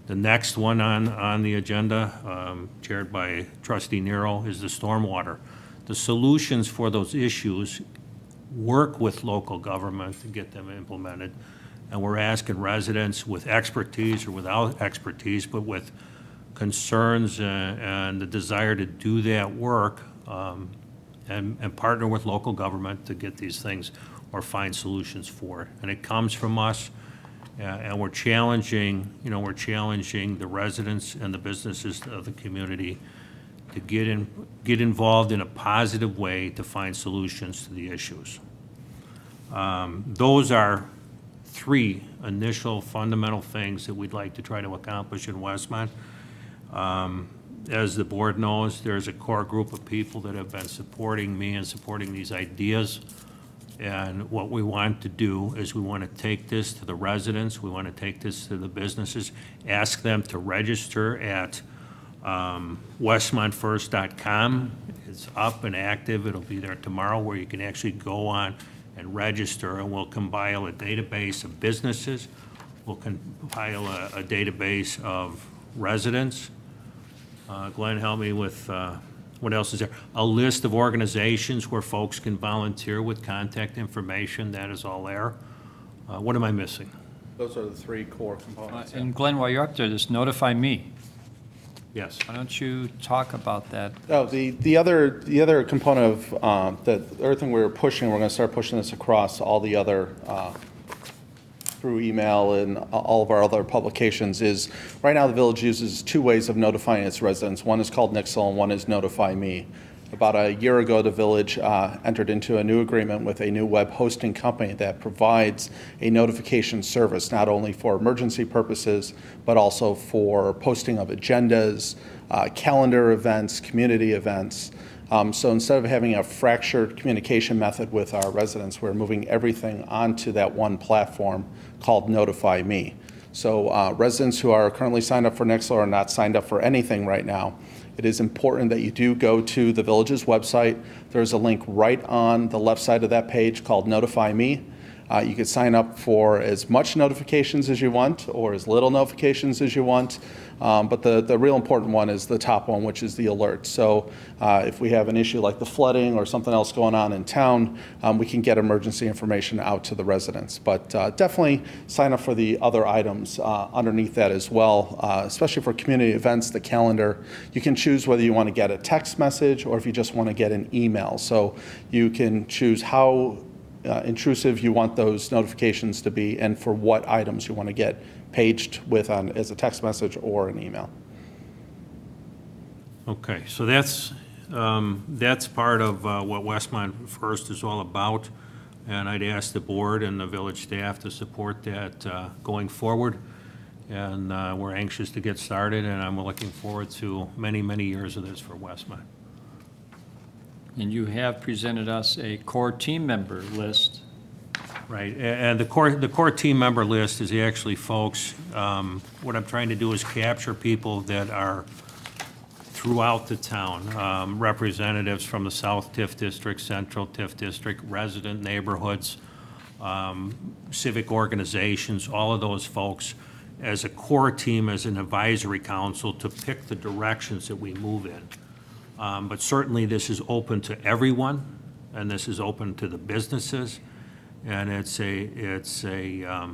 The next one on the agenda, chaired by Trustee Nero, is the stormwater. The solutions for those issues work with local government to get them implemented. And we're asking residents with expertise or without expertise, but with concerns and the desire to do that work and partner with local government to get these things or find solutions for it. And it comes from us, and we're challenging the residents and the businesses of the community to get involved in a positive way to find solutions to the issues. Those are 3 initial fundamental things that we'd like to try to accomplish in Westmont. As the board knows, there's a core group of people that have been supporting me and supporting these ideas. And what we want to do is we want to take this to the residents, we want to take this to the businesses, ask them to register at westmontfirst.com. It's up and active. It'll be there tomorrow, where you can actually go on and register, and we'll compile a database of businesses. We'll compile a database of residents. Glenn, help me with what else is there? A list of organizations where folks can volunteer with contact information. That is all there. What am I missing? Those are the 3 core components. And Glenn, while you're up there, just notify me. Yes. Why don't you talk about that? Oh, the other component of the other thing we're pushing, we're going to start pushing this across all the other through email and all of our other publications is, right now the village uses two ways of notifying its residents. One is called Nixle and one is Notify Me. About a year ago, the village entered into a new agreement with a new web hosting company that provides a notification service, not only for emergency purposes, but also for posting of agendas, calendar events, community events. So instead of having a fractured communication method with our residents, we're moving everything onto that one platform called Notify Me. So residents who are currently signed up for Nixle or not signed up for anything right now, it is important that you do go to the village's website. There's a link right on the left side of that page called Notify Me. You can sign up for as much notifications as you want or as little notifications as you want. But the real important one is the top one, which is the alert. So if we have an issue like the flooding or something else going on in town, we can get emergency information out to the residents. But definitely sign up for the other items underneath that as well, especially for community events, the calendar. You can choose whether you want to get a text message or if you just want to get an email. So you can choose how intrusive you want those notifications to be and for what items you want to get paged with as a text message or an email. Okay, so that's part of what Westmont First is all about, and I'd ask the board and the village staff to support that going forward, and we're anxious to get started, and I'm looking forward to many, many years of this for Westmont. And you have presented us a core team member list. Right, and the core team member list is actually folks, what I'm trying to do is capture people that are throughout the town, representatives from the South TIF District, Central TIF District, resident neighborhoods, civic organizations, all of those folks as a core team, as an advisory council to pick the directions that we move in. But certainly this is open to everyone, and this is open to the businesses, and it's a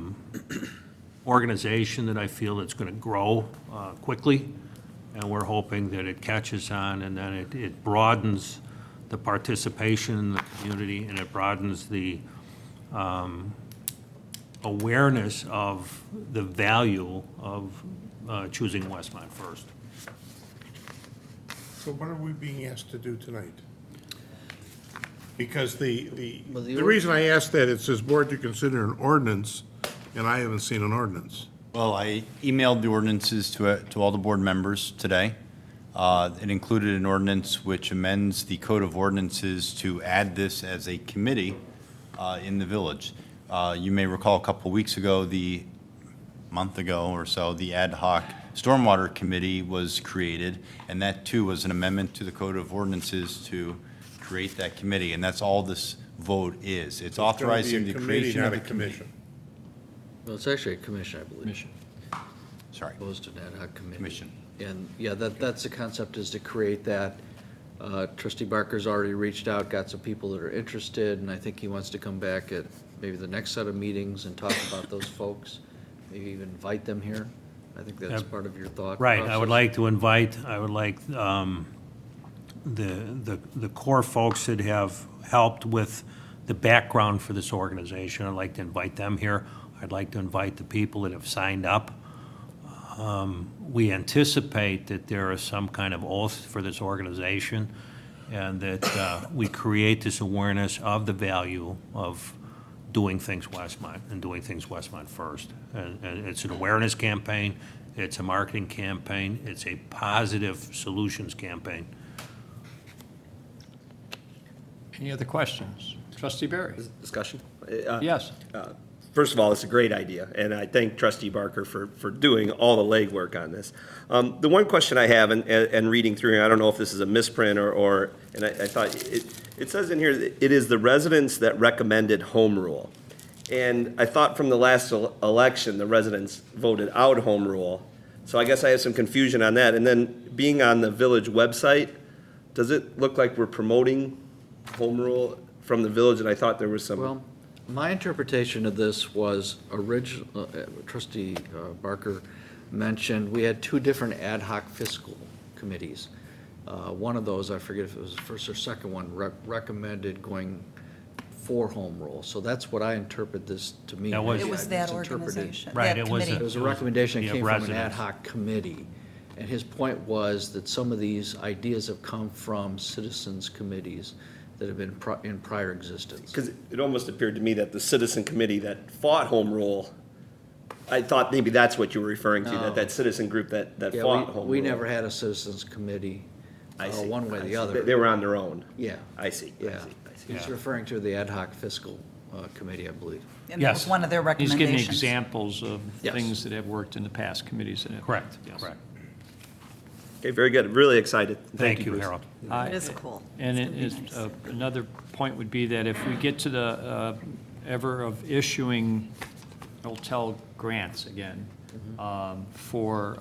organization that I feel that's going to grow quickly, and we're hoping that it catches on, and then it broadens the participation in the community, and it broadens the awareness of the value of choosing Westmont First. So what are we being asked to do tonight? Because the reason I asked that, it says board to consider an ordinance, and I haven't seen an ordinance. Well, I emailed the ordinances to all the board members today. It included an ordinance which amends the code of ordinances to add this as a committee in the village. You may recall a couple weeks ago, month ago or so, the ad hoc Stormwater Committee was created, and that too was an amendment to the Code of Ordinances to create that committee, and that's all this vote is. It's authorizing the creation of a commission. Well, it's actually a commission, I believe. Commission. Sorry. Opposed to an ad hoc committee. Commission. And yeah, that's the concept, is to create that. Trustee Barker's already reached out, got some people that are interested, and I think he wants to come back at maybe the next set of meetings and talk about those folks, maybe even invite them here. I think that's part of your thought Right, process. I would like the core folks that have helped with the background for this organization. I'd like to invite them here. I'd like to invite the people that have signed up. We anticipate that there is some kind of oath for this organization, and that we create this awareness of the value of doing things Westmont and doing things Westmont First. And it's an awareness campaign, it's a marketing campaign, it's a positive solutions campaign. Any other questions? Trustee Barry? Discussion? Yes. First of all, it's a great idea, and I thank Trustee Barker for doing all the legwork on this. The one question I have, and reading through, I don't know if this is a misprint and I thought, it says in here, that it is the residents that recommended home rule. And I thought from the last election, the residents voted out home rule. So I guess I have some confusion on that. And then being on the village website, does it look like we're promoting home rule from the village? And I thought there was some... Well, my interpretation of this was Trustee Barker mentioned we had two different ad hoc fiscal committees. One of those, I forget if it was the first or second one, recommended going for home rule. So that's what I interpret this to mean. That was- It was that Misinterpreted. organization, Right, that it was committee. It was a recommendation that yeah, came from an ad residents. hoc committee. And his point was that some of these ideas have come from citizens committees that have been in prior existence. Because it almost appeared to me that the citizen committee that fought home rule, I thought maybe that's what you were referring to, No. that citizen group that Yeah, fought home rule. we never had a citizens committee, I see. one way or I the see. other. They were on their own. Yeah. I see. I Yeah. see. I see. He's referring to the ad hoc fiscal committee, I believe. And that was one of their He's giving recommendations. examples of Yes. things that have worked in the past, committees that have. Correct, Yes. correct. Okay, very good. Really excited. Thank you, Bruce. Harold. It is cool. And It's it gonna is, be nice. another point would be that if we get to the ever of issuing hotel grants again for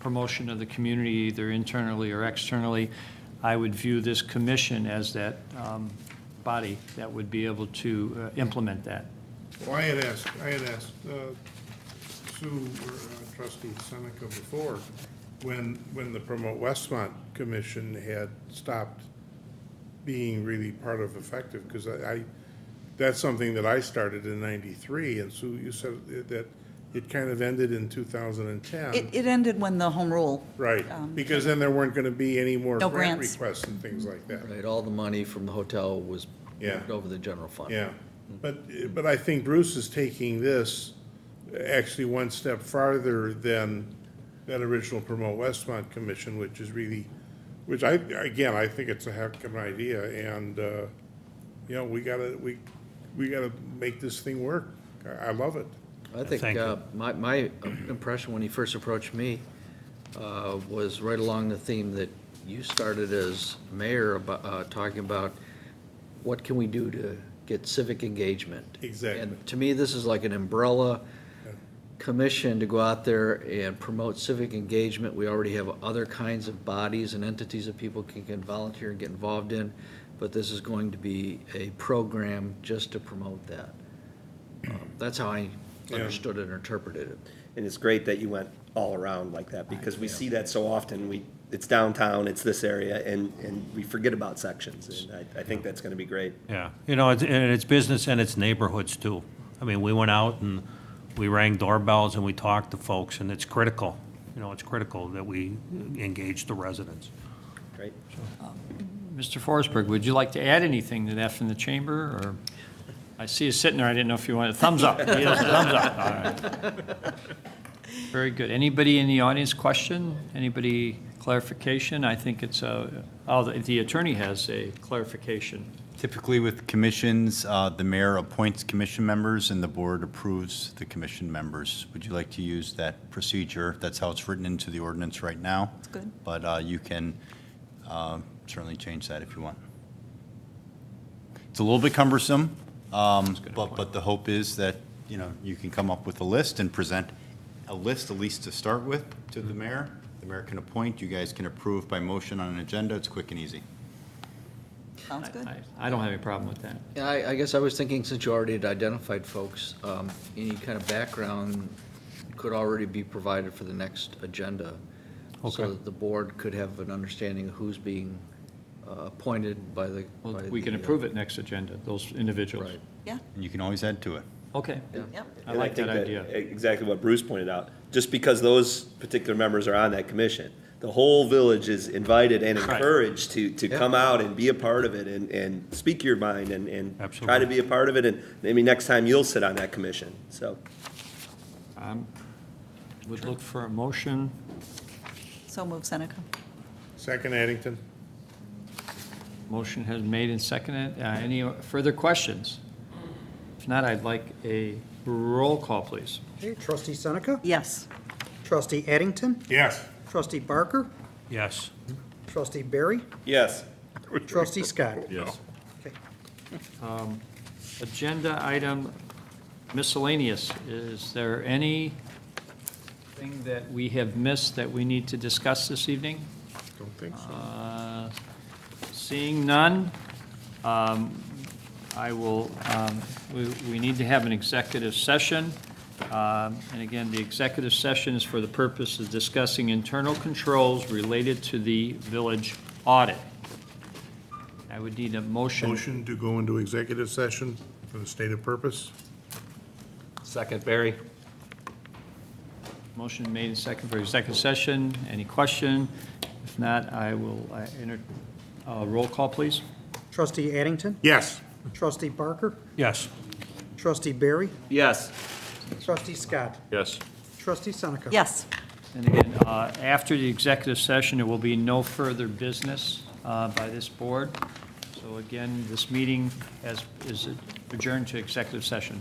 promotion of the community, either internally or externally, I would view this commission as that body that would be able to implement that. Well, I had asked Sue, or trustee Seneca before, when the Promote Westmont Commission had stopped being really part of effective, because that's something that I started in '93, and Sue, you said that it kind of ended in 2010. It ended when the home rule. Right, because then there weren't going to be any more No grant grants. requests and things like that. Right, all the money from the hotel was Yeah. moved over the general fund. Yeah, but I think Bruce is taking this actually one step farther than that original Promote Westmont Commission, which is really, I think it's a heck of an idea, and, we gotta make this thing work. I love it. I think Thank you. my impression when he first approached me was right along the theme that you started as mayor about, talking about what can we do to get civic engagement. Exactly. And to me, this is like an umbrella commission to go out there and promote civic engagement. We already have other kinds of bodies and entities that people can volunteer and get involved in, but this is going to be a program just to promote that. That's how I understood it and interpreted it. And it's great that you went all around like that, because we see that so often. It's downtown, it's this area, and we forget about sections, and I think that's gonna be great. Yeah, and it's business and it's neighborhoods too. I mean, we went out and we rang doorbells and we talked to folks, and it's critical. It's critical that we engage the residents. Great. Mr. Forsberg, would you like to add anything to that from the chamber, or? I see you sitting there, I didn't know if you wanted, thumbs up. He has a thumbs up. All right. Very good. Anybody in the audience question? Anybody clarification? I think it's the attorney has a clarification. Typically with commissions, the mayor appoints commission members and the board approves the commission members. Would you like to use that procedure? That's how it's written into the ordinance right now. That's good. But you can certainly change that if you want. It's a little bit cumbersome, but the hope is that, you can come up with a list and present a list, at least to start with, to the mayor. The mayor can appoint, you guys can approve by motion on an agenda. It's quick and easy. Sounds good. I don't have any problem with that. Yeah, I guess I was thinking, since you already had identified folks, any kind of background could already be provided for the next agenda. Okay. So that the board could have an understanding of who's being appointed by the. Well, by we can the, approve it next agenda, those individuals. Right. Yeah. And you can always add to it. Okay. Yep. I And like that think idea. Exactly what Bruce pointed out. Just because those particular members are on that commission, the whole village is invited and Right. encouraged to come out and be a part of it and speak your mind and try Absolutely. to be a part of it. And maybe next time you'll sit on that commission, so. Would look for a motion. So move, Seneca. Second, Addington. Motion has made and seconded. Any further questions? If not, I'd like a roll call, please. Okay, trustee Seneca? Yes. Trustee Addington? Yes. Trustee Barker? Yes. Trustee Barry? Yes. Trustee Scott? Yes. Okay. Agenda item miscellaneous. Is there anything that we have missed that we need to discuss this evening? Don't think so. Seeing none, I will, we need to have an executive session. And again, the executive session is for the purpose of discussing internal controls related to the village audit. I would need a motion. Motion to go into executive session for the stated purpose. Second, Barry. Motion made and second for executive session. Any question? If not, I will roll call, please. Trustee Addington? Yes. Trustee Barker? Yes. Trustee Barry? Yes. Trustee Scott? Yes. Trustee Seneca? Yes. And again, after the executive session, there will be no further business by this board. So again, this meeting is adjourned to executive session.